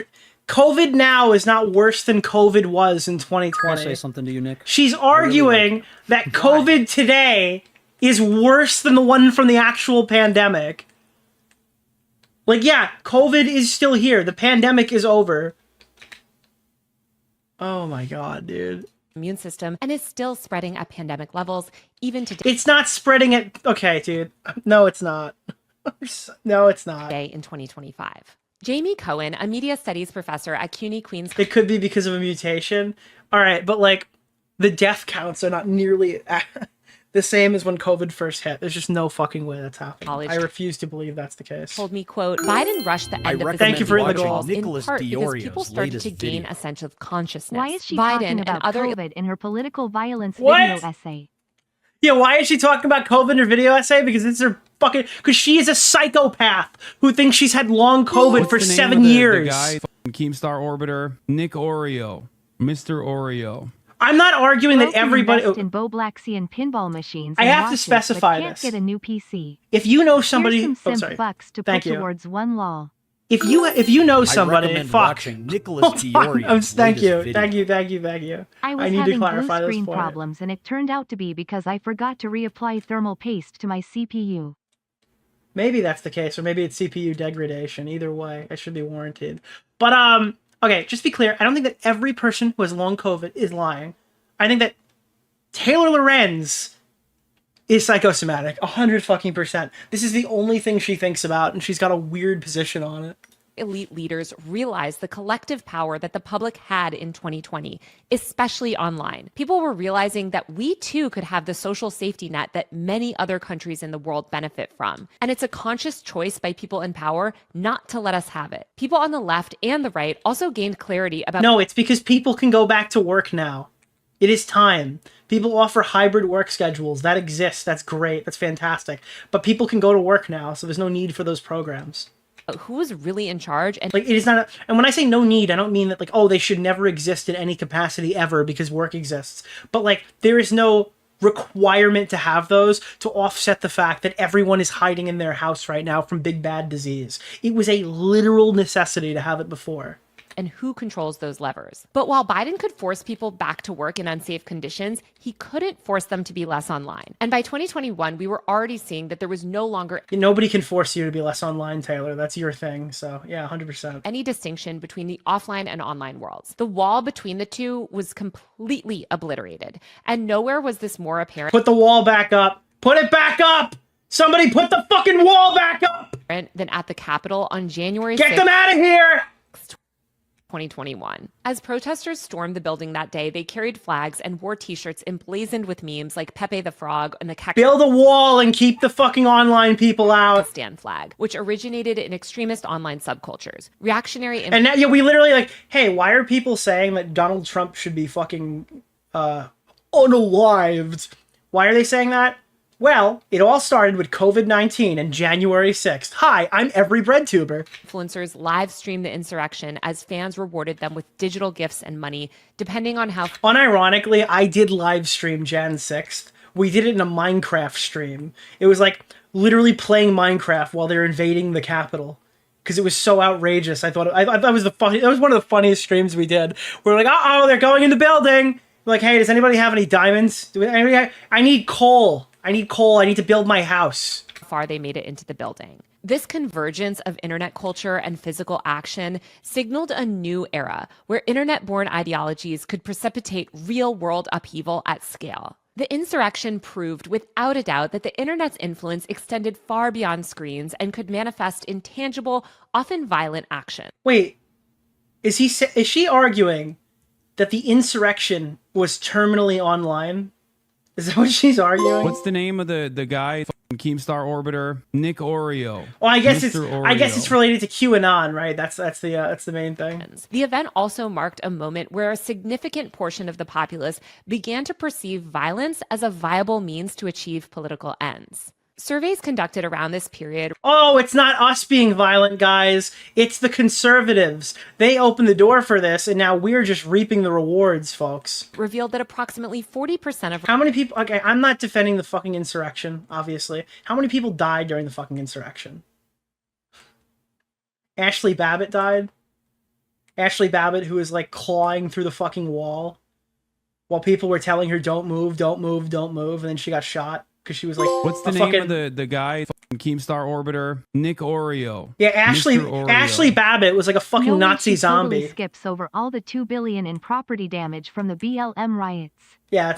COVID now is not worse than COVID was in 2020. Can I say something to you, Nick? She's arguing that COVID today is worse than the one from the actual pandemic. Like, yeah, COVID is still here. The pandemic is over. Oh my god, dude. Immune system and is still spreading at pandemic levels even today. It's not spreading at. Okay, dude. No, it's not. No, it's not. Today in 2025. Jamie Cohen, a media studies professor at CUNY Queens. It could be because of a mutation. All right, but like the death counts are not nearly the same as when COVID first hit. There's just no fucking way that's happening. I refuse to believe that's the case. Told me, quote, Biden rushed the end of the Thank you for the goal. in part because people started to gain a sense of consciousness. Why is she Biden talking and about other COVID in her political violence What? video essay? Yeah, why is she talking about COVID in her video essay? Because it's her fucking. Because she is a psychopath who thinks she's had long COVID for What's the name 7 of the years. guy, Keemstar Orbiter, Nick Oreo, Mr. Oreo. I'm not arguing that Broken everybody. invest in Bo Blaxian pinball machines. I and have to watches, specify but can't this. get a new PC. If you know somebody, Here's some oh, simp sorry. bucks to Thank put you. towards one law. If you know somebody, recommend fuck. watching Nicholas Hold on. DeOrio's Thank latest you, video. thank you. I was need to having blue clarify this screen point. problems, and it turned out to be because I forgot to reapply thermal paste to my CPU. Maybe that's the case, or maybe it's CPU degradation. Either way, it should be warranted. But okay, just be clear. I don't think that every person who has long COVID is lying. I think that Taylor Lorenz is psychosomatic, 100%. This is the only thing she thinks about, and she's got a weird position on it. elite leaders realized the collective power that the public had in 2020, especially online. People were realizing that we too could have the social safety net that many other countries in the world benefit from. And it's a conscious choice by people in power not to let us have it. People on the left and the right also gained clarity about— No, it's because people can go back to work now. It is time. People offer hybrid work schedules. That exists. That's great. That's fantastic. But people can go to work now, so there's no need for those programs. who was really in charge. And like, it is not and when I say no need, I don't mean that like, oh, they should never exist in any capacity ever because work exists. But like, there is no requirement to have those to offset the fact that everyone is hiding in their house right now from big bad disease. It was a literal necessity to have it before. And who controls those levers. But while Biden could force people back to work in unsafe conditions, he couldn't force them to be less online. And by 2021, we were already seeing that there was no longer— Nobody can force you to be less online, Taylor. That's your thing. So yeah, 100%. any distinction between the offline and online worlds. The wall between the two was completely obliterated. And nowhere was this more apparent— Put the wall back up. Put it back up! Somebody put the fucking wall back up! than at the Capitol on January 6th. Get them out of here! 2021. As protesters stormed the building that day, they carried flags and wore t-shirts emblazoned with memes like Pepe the Frog and the Build a wall and keep the fucking online people out. Stand flag, which originated in extremist online subcultures. Reactionary— And now, yeah, we literally like, hey, why are people saying that Donald Trump should be fucking unalived? Why are they saying that? Well, it all started with COVID-19 and January 6th. Hi, I'm every breadtuber. Influencers live streamed the insurrection as fans rewarded them with digital gifts and money, depending on how— Unironically, I did live stream Jan 6th. We did it in a Minecraft stream. It was like literally playing Minecraft while they're invading the Capitol. because it was so outrageous. I thought it was that was one of the funniest streams we did. We're like, oh, they're going in the building. We're like, hey, does anybody have any diamonds? I need coal. I need coal. I need to build my house. Far they made it into the building. This convergence of internet culture and physical action signaled a new era where internet-born ideologies could precipitate real-world upheaval at scale. The insurrection proved without a doubt that the internet's influence extended far beyond screens and could manifest in tangible, often violent action. Wait, is she arguing that the insurrection was terminally online? Is that what she's arguing? What's the name of the guy? Keemstar Orbiter, Nick DeOrio. Well, I guess Mr. it's related to QAnon, right? That's the main thing. The event also marked a moment where a significant portion of the populace began to perceive violence as a viable means to achieve political ends. Surveys conducted around this period. Oh, it's not us being violent, guys. It's the conservatives. They opened the door for this, and now we're just reaping the rewards, folks. Revealed that approximately 40% of... How many people... Okay, I'm not defending the fucking insurrection, obviously. How many people died during the fucking insurrection? Ashley Babbitt died. Ashley Babbitt, who was, like, clawing through the fucking wall while people were telling her, don't move, don't move, don't move, and then she got shot. Because she was like, what's the name of the guy? Keemstar Orbiter, Nick DeOrio. Yeah, Ashley Babbitt was like a fucking Nazi zombie. Totally skips over all the $2 billion in property damage from the BLM riots. Yeah,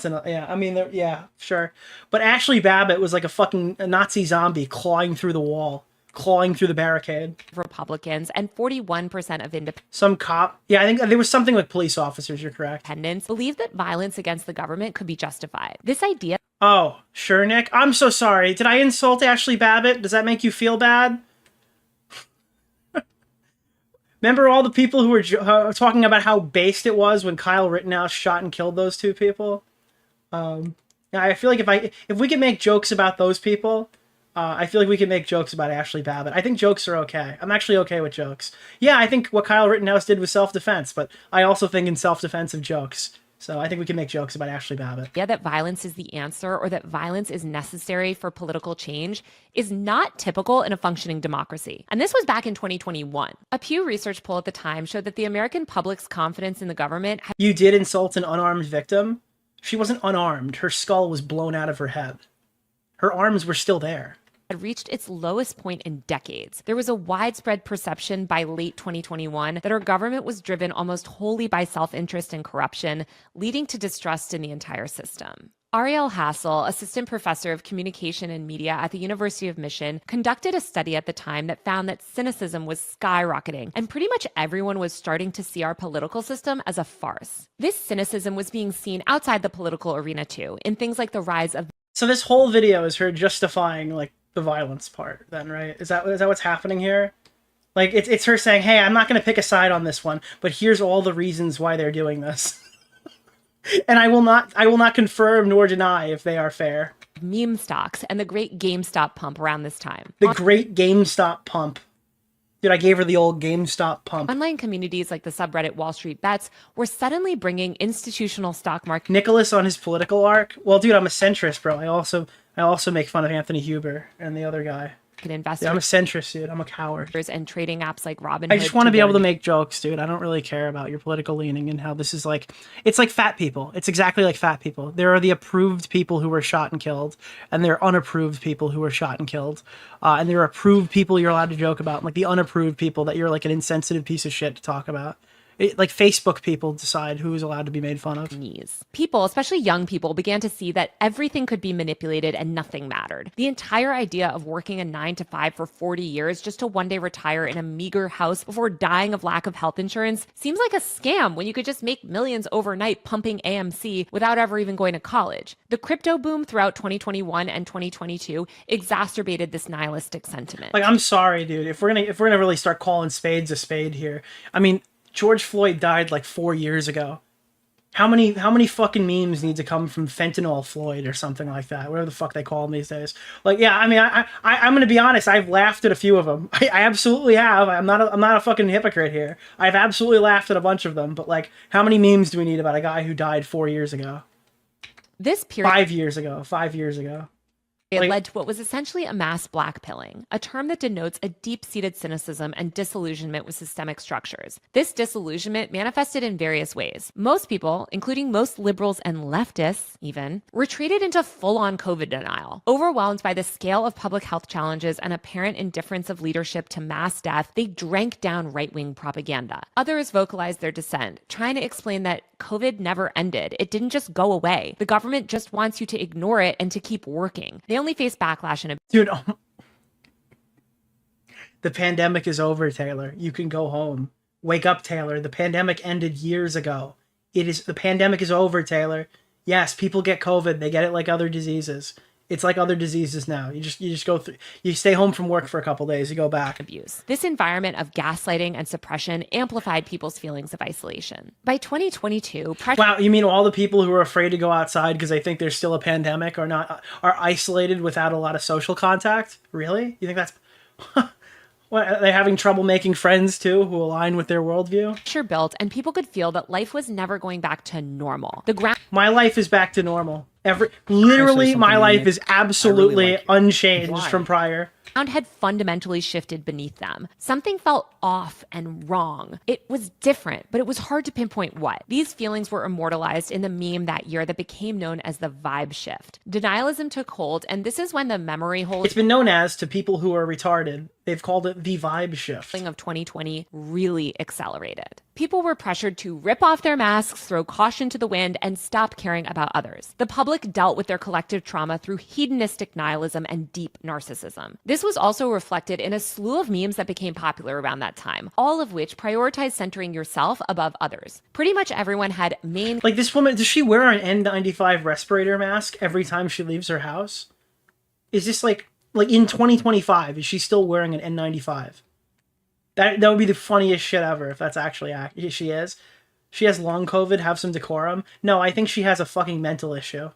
I mean, yeah, sure. But Ashley Babbitt was like a Nazi zombie clawing through the wall, clawing through the barricade. Republicans and 41% of independents. Some cop. Yeah, I think there was something like police officers. You're correct. Independents believed that violence against the government could be justified. This idea. Oh, sure, Nick. I'm so sorry. Did I insult Ashley Babbitt? Does that make you feel bad? Remember all the people who were talking about how based it was when Kyle Rittenhouse shot and killed those two people? I feel like if we could make jokes about those people, I feel like we can make jokes about Ashley Babbitt. I think jokes are okay. I'm actually okay with jokes. Yeah, I think what Kyle Rittenhouse did was self-defense, but I also think in self-defense of jokes. So I think we can make jokes about Ashley Babbitt. Yeah, that violence is the answer or that violence is necessary for political change is not typical in a functioning democracy. And this was back in 2021. A Pew Research poll at the time showed that the American public's confidence in the government... You did insult an unarmed victim? She wasn't unarmed. Her skull was blown out of her head. Her arms were still there. Had reached its lowest point in decades. There was a widespread perception by late 2021 that our government was driven almost wholly by self-interest and corruption, leading to distrust in the entire system. Ariel Hassel, assistant professor of communication and media at the University of Michigan, conducted a study at the time that found that cynicism was skyrocketing, and pretty much everyone was starting to see our political system as a farce. This cynicism was being seen outside the political arena too, in things like the rise of... So this whole video is her justifying, like, the violence part then, right? Is that what's happening here? Like, it's her saying, hey, I'm not going to pick a side on this one, but here's all the reasons why they're doing this. And I will not confirm nor deny if they are fair. Meme stocks and the great GameStop pump around this time. The great GameStop pump. Dude, I gave her the old GameStop pump. Online communities like the subreddit Wall Street Bets were suddenly bringing institutional stock market... Nicholas on his political arc? Well, dude, I'm a centrist, bro. I also make fun of Anthony Huber and the other guy. Investors. Yeah, I'm a centrist, dude. I'm a coward. And trading apps like Robinhood. I just want to be able to make jokes, dude. I don't really care about your political leaning and how this is like... It's like fat people. It's exactly like fat people. There are the approved people who were shot and killed, and there are unapproved people who were shot and killed. And there are approved people you're allowed to joke about, and like the unapproved people that you're like an insensitive piece of shit to talk about. Like Facebook people decide who is allowed to be made fun of. People, especially young people, began to see that everything could be manipulated and nothing mattered. The entire idea of working a 9-to-5 for 40 years just to one day retire in a meager house before dying of lack of health insurance seems like a scam when you could just make millions overnight pumping AMC without ever even going to college. The crypto boom throughout 2021 and 2022 exacerbated this nihilistic sentiment. Like, I'm sorry, dude. If we're gonna really start calling spades a spade here, I mean, George Floyd died like 4 years ago. How many fucking memes need to come from Fentanyl Floyd or something like that? Whatever the fuck they call them these days. Like, yeah, I mean, I'm gonna be honest. I've laughed at a few of them. I absolutely have. I'm not a fucking hypocrite here. I've absolutely laughed at a bunch of them. But like, how many memes do we need about a guy who died 4 years ago? This period. 5 years ago. 5 years ago. It led to what was essentially a mass blackpilling, a term that denotes a deep-seated cynicism and disillusionment with systemic structures. This disillusionment manifested in various ways. Most people, including most liberals and leftists even, retreated into full-on COVID denial. Overwhelmed by the scale of public health challenges and apparent indifference of leadership to mass death, they drank down right-wing propaganda. Others vocalized their dissent, trying to explain that COVID never ended. It didn't just go away. The government just wants you to ignore it and to keep working. They only face backlash and Dude, the pandemic is over, Taylor. You can go home. Wake up, Taylor. The pandemic ended years ago. The pandemic is over, Taylor. Yes, people get COVID. They get it like other diseases. It's like other diseases now. You just go through, you stay home from work for a couple days, you go back. Abuse. This environment of gaslighting and suppression amplified people's feelings of isolation. By 2022, wow, you mean all the people who are afraid to go outside because they think there's still a pandemic are isolated without a lot of social contact? Really? You think that's what, are they having trouble making friends too who align with their worldview? Pressure built and people could feel that life was never going back to normal. My life is back to normal. Literally, my life is absolutely unchanged from prior. Ground had fundamentally shifted beneath them. Something felt off and wrong. It was different, but it was hard to pinpoint what. These feelings were immortalized in the meme that year that became known as the vibe shift. Denialism took hold, and this is when the memory hole... It's been known as, to people who are retarded, they've called it the vibe shift. ...of 2020 really accelerated. People were pressured to rip off their masks, throw caution to the wind, and stop caring about others. The public dealt with their collective trauma through hedonistic nihilism and deep narcissism. This was also reflected in a slew of memes that became popular around that time, all of which prioritized centering yourself above others. Pretty much everyone had main... Like this woman, does she wear an N95 respirator mask every time she leaves her house? Is this like in 2025, is she still wearing an N95? That would be the funniest shit ever if that's actually she is. She has long COVID, have some decorum. No, I think she has a fucking mental issue.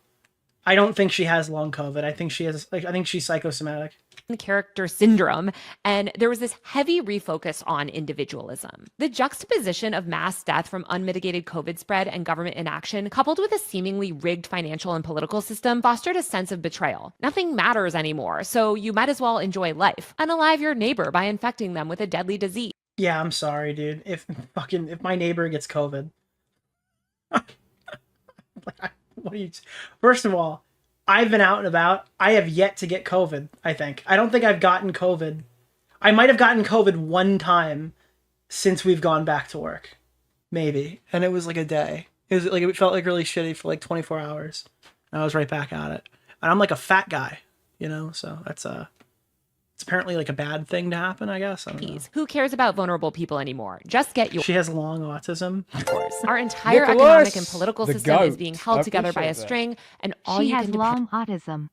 I don't think she has long COVID. I think I think she's psychosomatic. Character syndrome, and there was this heavy refocus on individualism. The juxtaposition of mass death from unmitigated COVID spread and government inaction, coupled with a seemingly rigged financial and political system, fostered a sense of betrayal. Nothing matters anymore, so you might as well enjoy life. Unalive your neighbor by infecting them with a deadly disease. Yeah, I'm sorry, dude. If my neighbor gets COVID, what do you? First of all, I've been out and about. I have yet to get COVID, I think. I don't think I've gotten COVID. I might have gotten COVID one time since we've gone back to work. Maybe. And it was like a day. It felt like really shitty for like 24 hours. And I was right back at it. And I'm like a fat guy, so that's it's apparently like a bad thing to happen, I guess. I don't know. Who cares about vulnerable people anymore? Just get yours. She has long autism. Our entire economic and political system is being held together by a string, and all she you has can long autism.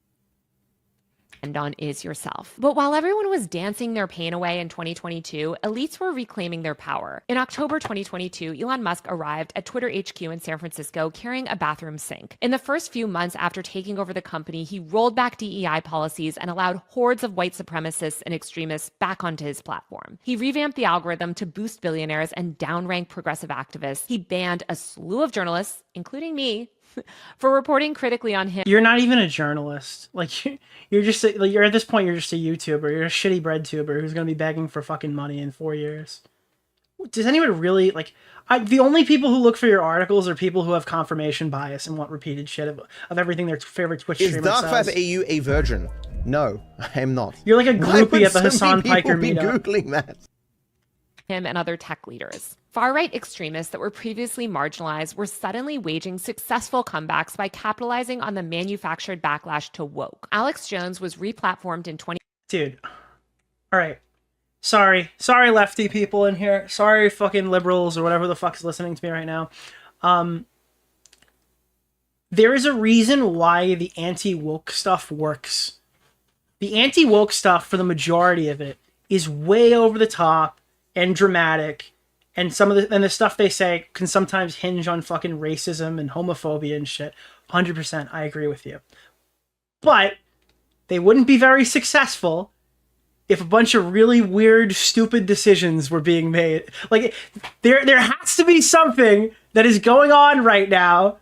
depend on is yourself. But while everyone was dancing their pain away in 2022, elites were reclaiming their power. In October 2022, Elon Musk arrived at Twitter HQ in San Francisco carrying a bathroom sink. In the first few months after taking over the company, he rolled back DEI policies and allowed hordes of white supremacists and extremists back onto his platform. He revamped the algorithm to boost billionaires and downrank progressive activists. He banned a slew of journalists, including me, for reporting critically on him. You're not even a journalist. You're just you're at this point you're just a YouTuber. You're a shitty bread tuber who's gonna be begging for fucking money in 4 years. Does anyone really the only people who look for your articles are people who have confirmation bias and want repeated shit of everything their favorite Twitch streamer says. Is Dark5AU a virgin? No, I am not. You're like a groupie at the Hasan Piker meetup. Googling that. Him and other tech leaders. Far-right extremists that were previously marginalized were suddenly waging successful comebacks by capitalizing on the manufactured backlash to woke. Alex Jones was replatformed in 20... Dude. All right. Sorry lefty people in here. Sorry fucking liberals or whatever the fuck's listening to me right now. There is a reason why the anti-woke stuff works. The anti-woke stuff, for the majority of it, is way over the top and dramatic. And the stuff they say can sometimes hinge on fucking racism and homophobia and shit. 100%, I agree with you. But they wouldn't be very successful if a bunch of really weird, stupid decisions were being made. There has to be something that is going on right now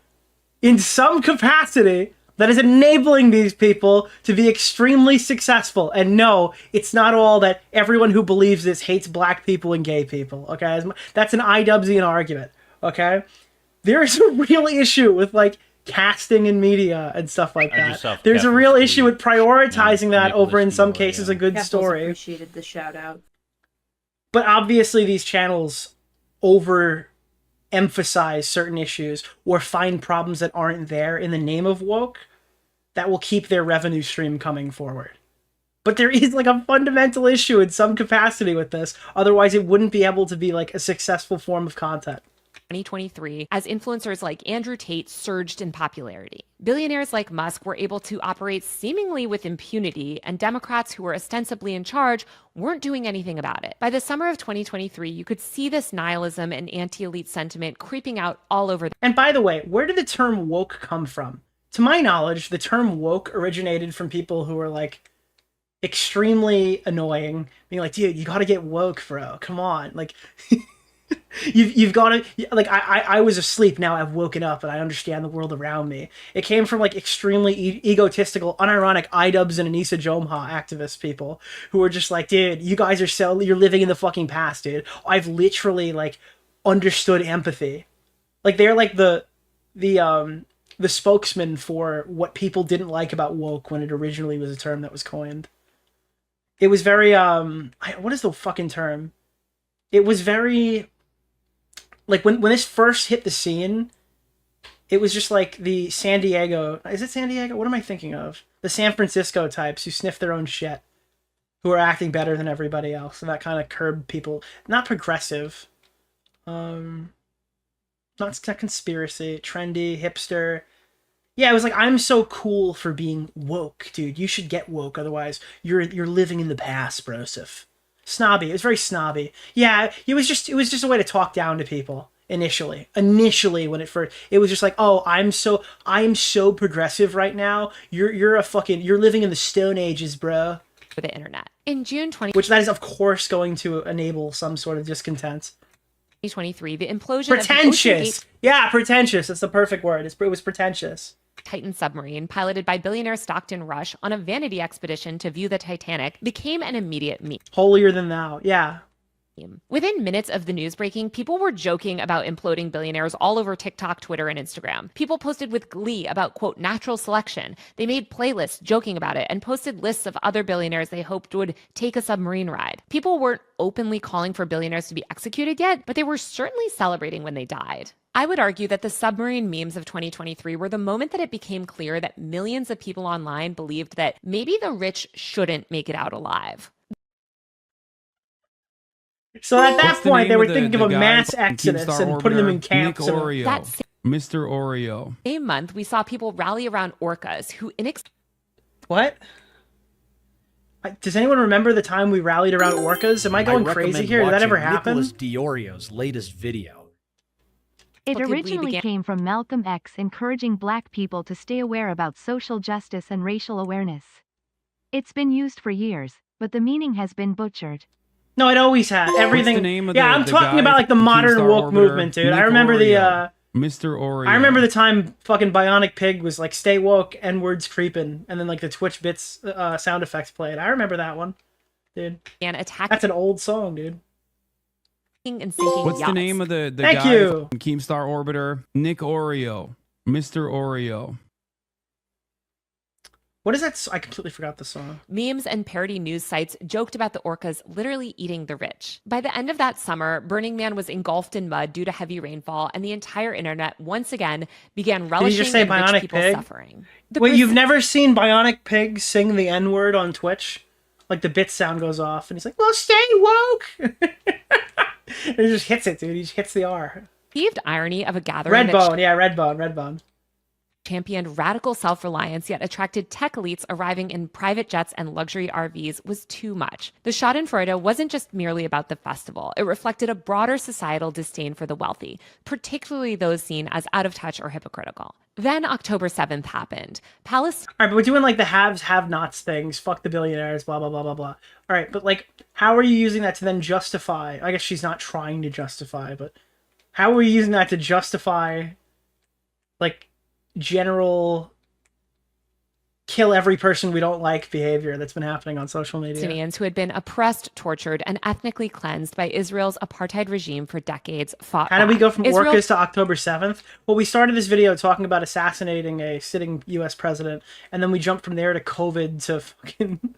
in some capacity that is enabling these people to be extremely successful. And no, it's not all that everyone who believes this hates black people and gay people, okay? That's an IWZian argument, okay? There's a real issue with, like, casting in media and stuff like that. There's a real issue with prioritizing that over, in some cases, a good story. Appreciated the shout out. But obviously these channels overemphasize certain issues or find problems that aren't there in the name of woke that will keep their revenue stream coming forward. But there is like a fundamental issue in some capacity with this. Otherwise, it wouldn't be able to be like a successful form of content. 2023, as influencers like Andrew Tate surged in popularity. Billionaires like Musk were able to operate seemingly with impunity, and Democrats who were ostensibly in charge weren't doing anything about it. By the summer of 2023, you could see this nihilism and anti-elite sentiment creeping out all over. And by the way, where did the term woke come from? To my knowledge, the term woke originated from people who were like extremely annoying, being like, dude, you gotta get woke, bro. Come on. Like, you've got to, like, I was asleep, now I've woken up and I understand the world around me. It came from like extremely egotistical, unironic iDubbbz and Anissa Jomha activist people who were just like, dude, you guys are you're living in the fucking past, dude. I've literally like understood empathy. Like they're like the spokesman for what people didn't like about woke when it originally was a term that was coined. It was very, what is the fucking term? It was very, like, when this first hit the scene, it was just like the San Diego, is it San Diego? What am I thinking of? The San Francisco types who sniff their own shit, who are acting better than everybody else, and that kind of curbed people. Not progressive. Not conspiracy, trendy, hipster. Yeah, it was like, I'm so cool for being woke, dude. You should get woke, otherwise you're living in the past, brosif. Snobby. It was very snobby. Yeah, it was just a way to talk down to people initially. When it was just like, oh, I'm so progressive right now. You're living in the Stone Ages, bro. For the internet. In June 20, which that is of course going to enable some sort of discontent. 2023, the implosion pretentious. Yeah, pretentious. That's the perfect word. It was pretentious. Titan submarine, piloted by billionaire Stockton Rush on a vanity expedition to view the Titanic, became an immediate meme. Holier than thou, yeah. Within minutes of the news breaking, people were joking about imploding billionaires all over TikTok, Twitter, and Instagram. People posted with glee about, quote, natural selection. They made playlists joking about it and posted lists of other billionaires they hoped would take a submarine ride. People weren't openly calling for billionaires to be executed yet, but they were certainly celebrating when they died. I would argue that the submarine memes of 2023 were the moment that it became clear that millions of people online believed that maybe the rich shouldn't make it out alive. So at that point, they were thinking of a mass exodus and putting them in camps. Nick Oreo. Mr. Oreo. Same month, we saw people rally around orcas who What? Does anyone remember the time we rallied around orcas? Am I going crazy here? Did that ever happen? Nicholas DeOrio's latest video. It originally came from Malcolm X encouraging black people to stay aware about social justice and racial awareness. It's been used for years, but the meaning has been butchered. No, it always had. Everything. What's the name of yeah, I'm talking about like the modern woke movement, dude. Nick I remember Oreo. Mr. Oreo. I remember the time fucking Bionic Pig was like, stay woke, N-words creeping, and then like the Twitch bits sound effects played. I remember that one, dude. And attack. That's an old song, dude. And sinking What's yachts. the name of the Thank guy you. from Keemstar Orbiter? Nick Oreo. Mr. Oreo. What is that? I completely forgot the song. Memes and parody news sites joked about the orcas literally eating the rich. By the end of that summer, Burning Man was engulfed in mud due to heavy rainfall, and the entire internet once again began relishing Did you just say in Bionic rich people's Pig? suffering. Wait, you've never seen Bionic Pig sing the N-word on Twitch? Like the bit sound goes off, and he's like, "Well, stay woke." And he just hits it, dude. He just hits the R. Perceived irony of a gathering Redbone, yeah, Redbone. Championed radical self-reliance, yet attracted tech elites arriving in private jets and luxury RVs was too much. The Schadenfreude wasn't just merely about the festival. It reflected a broader societal disdain for the wealthy, particularly those seen as out of touch or hypocritical. Then October 7th happened. All right, but we're doing like the haves, have-nots things. Fuck the billionaires, blah, blah, blah, blah, blah. All right, but like, how are you using that to then justify? I guess she's not trying to justify, but how are you using that to justify, like, general kill every person we don't like behavior that's been happening on social media. Palestinians who had been oppressed, tortured, and ethnically cleansed by Israel's apartheid regime for decades fought How did we back. go from Orcas to October 7th? Well, we started this video talking about assassinating a sitting U.S. president, and then we jumped from there to COVID to fucking...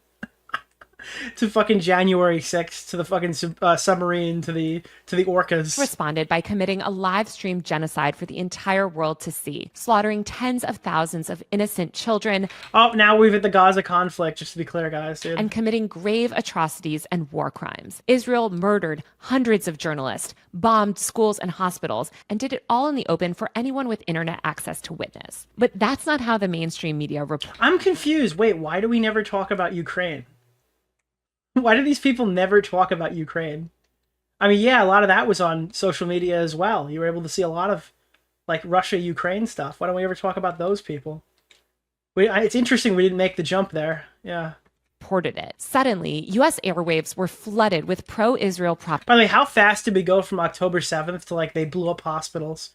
to fucking January 6th, to the fucking submarine, to the orcas. Responded by committing a live-streamed genocide for the entire world to see, slaughtering tens of thousands of innocent children. Oh, now we've hit the Gaza conflict, just to be clear, guys, dude. And committing grave atrocities and war crimes. Israel murdered hundreds of journalists, bombed schools and hospitals, and did it all in the open for anyone with internet access to witness. But that's not how the mainstream media reported. I'm confused. Wait, why do we never talk about Ukraine? Why do these people never talk about Ukraine? I mean, yeah, a lot of that was on social media as well. You were able to see a lot of, like, Russia-Ukraine stuff. Why don't we ever talk about those people? It's interesting we didn't make the jump there. Yeah. Reported it. Suddenly, U.S. airwaves were flooded with pro-Israel propaganda. By the way, how fast did we go from October 7th to, like, they blew up hospitals?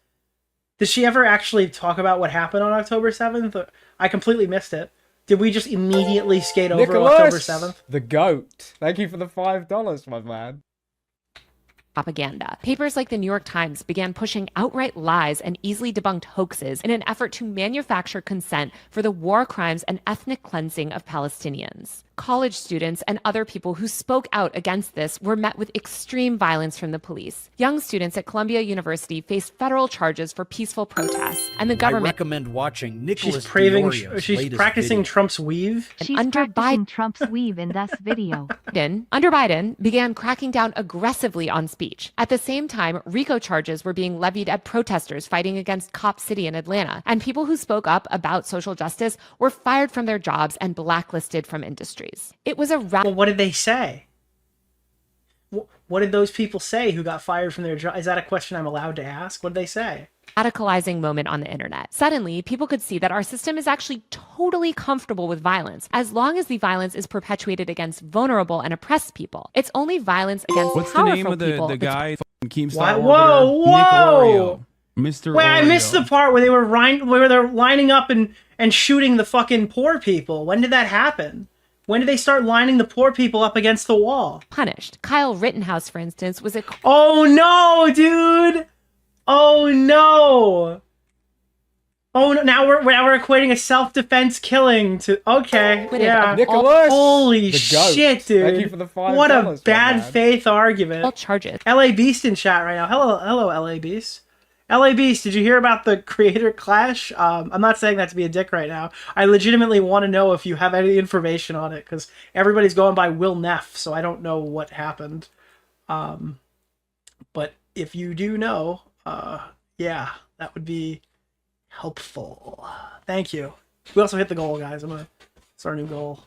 Did she ever actually talk about what happened on October 7th? I completely missed it. Did we just immediately skate over October 7th? The GOAT. Thank you for the $5, my man. Propaganda. Papers like the New York Times began pushing outright lies and easily debunked hoaxes in an effort to manufacture consent for the war crimes and ethnic cleansing of Palestinians. College students and other people who spoke out against this were met with extreme violence from the police. Young students at Columbia University faced federal charges for peaceful protests, and the government... I recommend watching Nicholas DeOrio's She's practicing Trump's weave? She's practicing Trump's weave in this video. Under Biden, began cracking down aggressively on speech. At the same time, RICO charges were being levied at protesters fighting against Cop City in Atlanta, and people who spoke up about social justice were fired from their jobs and blacklisted from industries. It was a... Well, what did they say? What did those people say who got fired from their job? Is that a question I'm allowed to ask? What did they say? Radicalizing moment on the internet. Suddenly, people could see that our system is actually totally comfortable with violence, as long as the violence is perpetuated against vulnerable and oppressed people. It's only violence against What's powerful the name of people. the guy keeps Whoa! DeOrio. Mr. Wait, I Oreo. missed the part where they're lining up and shooting the fucking poor people. When did that happen? When did they start lining the poor people up against the wall? Punished. Kyle Rittenhouse, for instance, was a... Oh no, dude! Oh no! Oh no! Now we're equating a self-defense killing to yeah. Nicholas, holy the GOAT. shit, dude! Thank you for the $5, what a my bad man. faith argument. All charges. LA Beast in chat right now. Hello, LA Beast. LA Beast, did you hear about the creator clash? I'm not saying that to be a dick right now. I legitimately want to know if you have any information on it, because everybody's going by Will Neff, so I don't know what happened. But if you do know, yeah, that would be helpful. Thank you. We also hit the goal, guys. It's our new goal.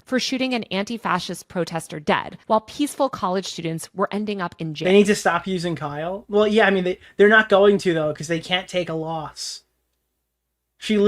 For shooting an anti-fascist protester dead, while peaceful college students were ending up in jail. They need to stop using Kyle. Well, yeah, I mean, they're not going to, though, because they can't take a loss. She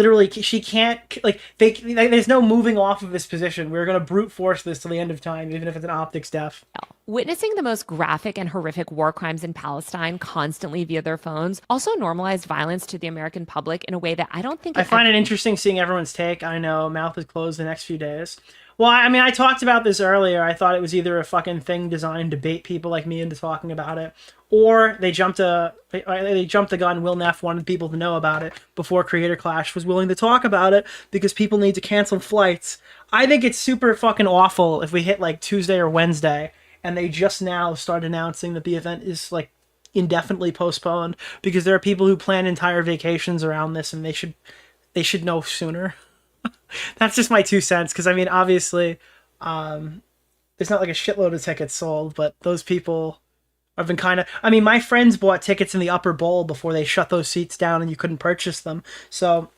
can't, like, there's no moving off of this position. We're going to brute force this till the end of time, even if it's an optics death. Witnessing the most graphic and horrific war crimes in Palestine constantly via their phones also normalized violence to the American public in a way that I don't think... I find it interesting seeing everyone's take. I know, mouth is closed the next few days. Well, I mean, I talked about this earlier. I thought it was either a fucking thing designed to bait people like me into talking about it, or they jumped the gun. Will Neff wanted people to know about it before Creator Clash was willing to talk about it because people need to cancel flights. I think it's super fucking awful if we hit like Tuesday or Wednesday and they just now start announcing that the event is like indefinitely postponed, because there are people who plan entire vacations around this and they should know sooner. That's just my 2 cents, because I mean, obviously, there's not like a shitload of tickets sold, but those people have been kind of... I mean, my friends bought tickets in the upper bowl before they shut those seats down and you couldn't purchase them. So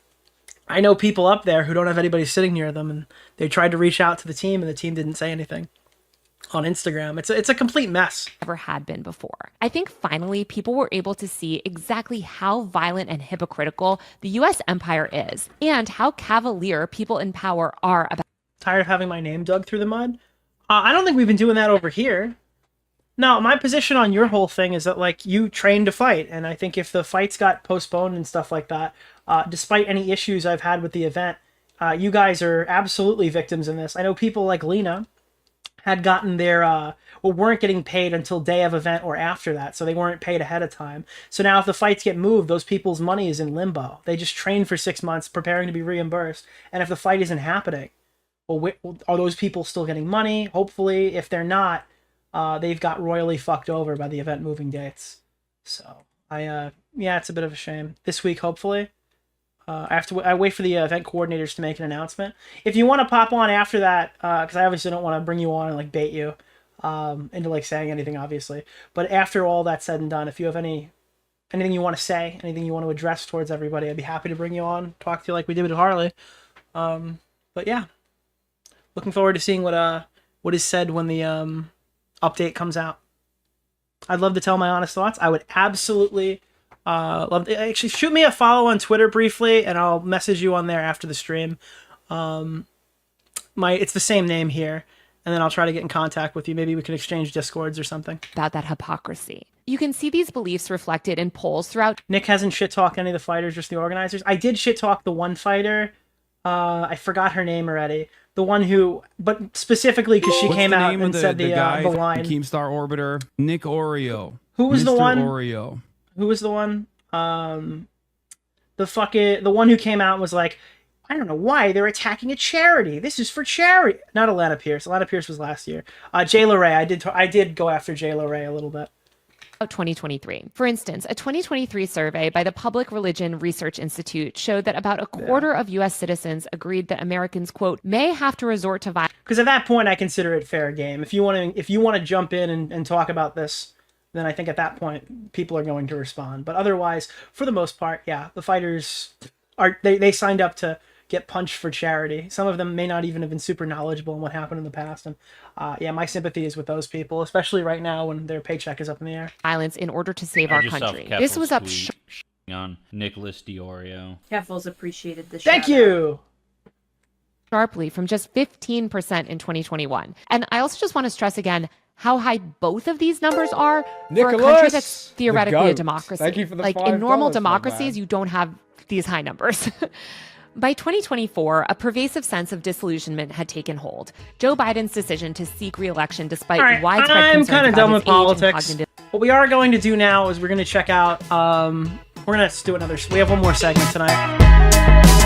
I know people up there who don't have anybody sitting near them, and they tried to reach out to the team and the team didn't say anything on Instagram. It's a complete mess. Never had been before. I think finally people were able to see exactly how violent and hypocritical the U.S. empire is, and how cavalier people in power are about... Tired of having my name dug through the mud? I don't think we've been doing that over here. No, my position on your whole thing is that, like, you trained to fight, and I think if the fights got postponed and stuff like that, despite any issues I've had with the event, You guys are absolutely victims in this. I know people like Lena had gotten their weren't getting paid until day of event or after that, so they weren't paid ahead of time. So now if the fights get moved, those people's money is in limbo. They just train for 6 months preparing to be reimbursed, and if the fight isn't happening, well, are those people still getting money? Hopefully. If they're not, they've got royally fucked over by the event moving dates. So yeah, it's a bit of a shame. This week, hopefully. I wait for the event coordinators to make an announcement. If you want to pop on after that, because I obviously don't want to bring you on and like bait you into like saying anything, obviously. But after all that's said and done, if you have anything you want to say, anything you want to address towards everybody, I'd be happy to bring you on, talk to you like we did with Harley. But yeah, looking forward to seeing what is said when the update comes out. I'd love to tell my honest thoughts. I would absolutely love to. Actually, shoot me a follow on Twitter briefly, and I'll message you on there after the stream. It's the same name here, and then I'll try to get in contact with you. Maybe we can exchange Discords or something. About that hypocrisy. You can see these beliefs reflected in polls throughout. Nick hasn't shit-talked any of the fighters, just the organizers. I did shit-talk the one fighter. I forgot her name already. The one who, but specifically because she came out and said the line. Keemstar Orbiter, Nick DeOrio. Who was Mr. the one? Oreo. Who was the one? The one who came out and was like, I don't know why they're attacking a charity. This is for charity. Not Alana Pierce. Alana Pierce was last year. Jayla Ray. I did go after Jayla Ray a little bit. 2023. For instance, a 2023 survey by the Public Religion Research Institute showed that about a quarter of U.S. citizens agreed that Americans, quote, may have to resort to violence. Because at that point, I consider it fair game. If you want to jump in and talk about this, then I think at that point people are going to respond. But otherwise, for the most part, yeah, the fighters they signed up to get punched for charity. Some of them may not even have been super knowledgeable in what happened in the past. And yeah, my sympathy is with those people, especially right now when their paycheck is up in the air. Violence in order to save our country. This was up on Nicholas DeOrio. Keffels appreciated the Thank you. Sharply from just 15% in 2021. And I also just want to stress again how high both of these numbers are for a country that's theoretically a democracy. Thank you for the like in normal democracies, you don't have these high numbers. By 2024, a pervasive sense of disillusionment had taken hold. Joe Biden's decision to seek re-election despite widespread concerns kind of done with politics. Cognitive. What we are going to do now is we're going to check out. We're going to do another. We have one more segment tonight.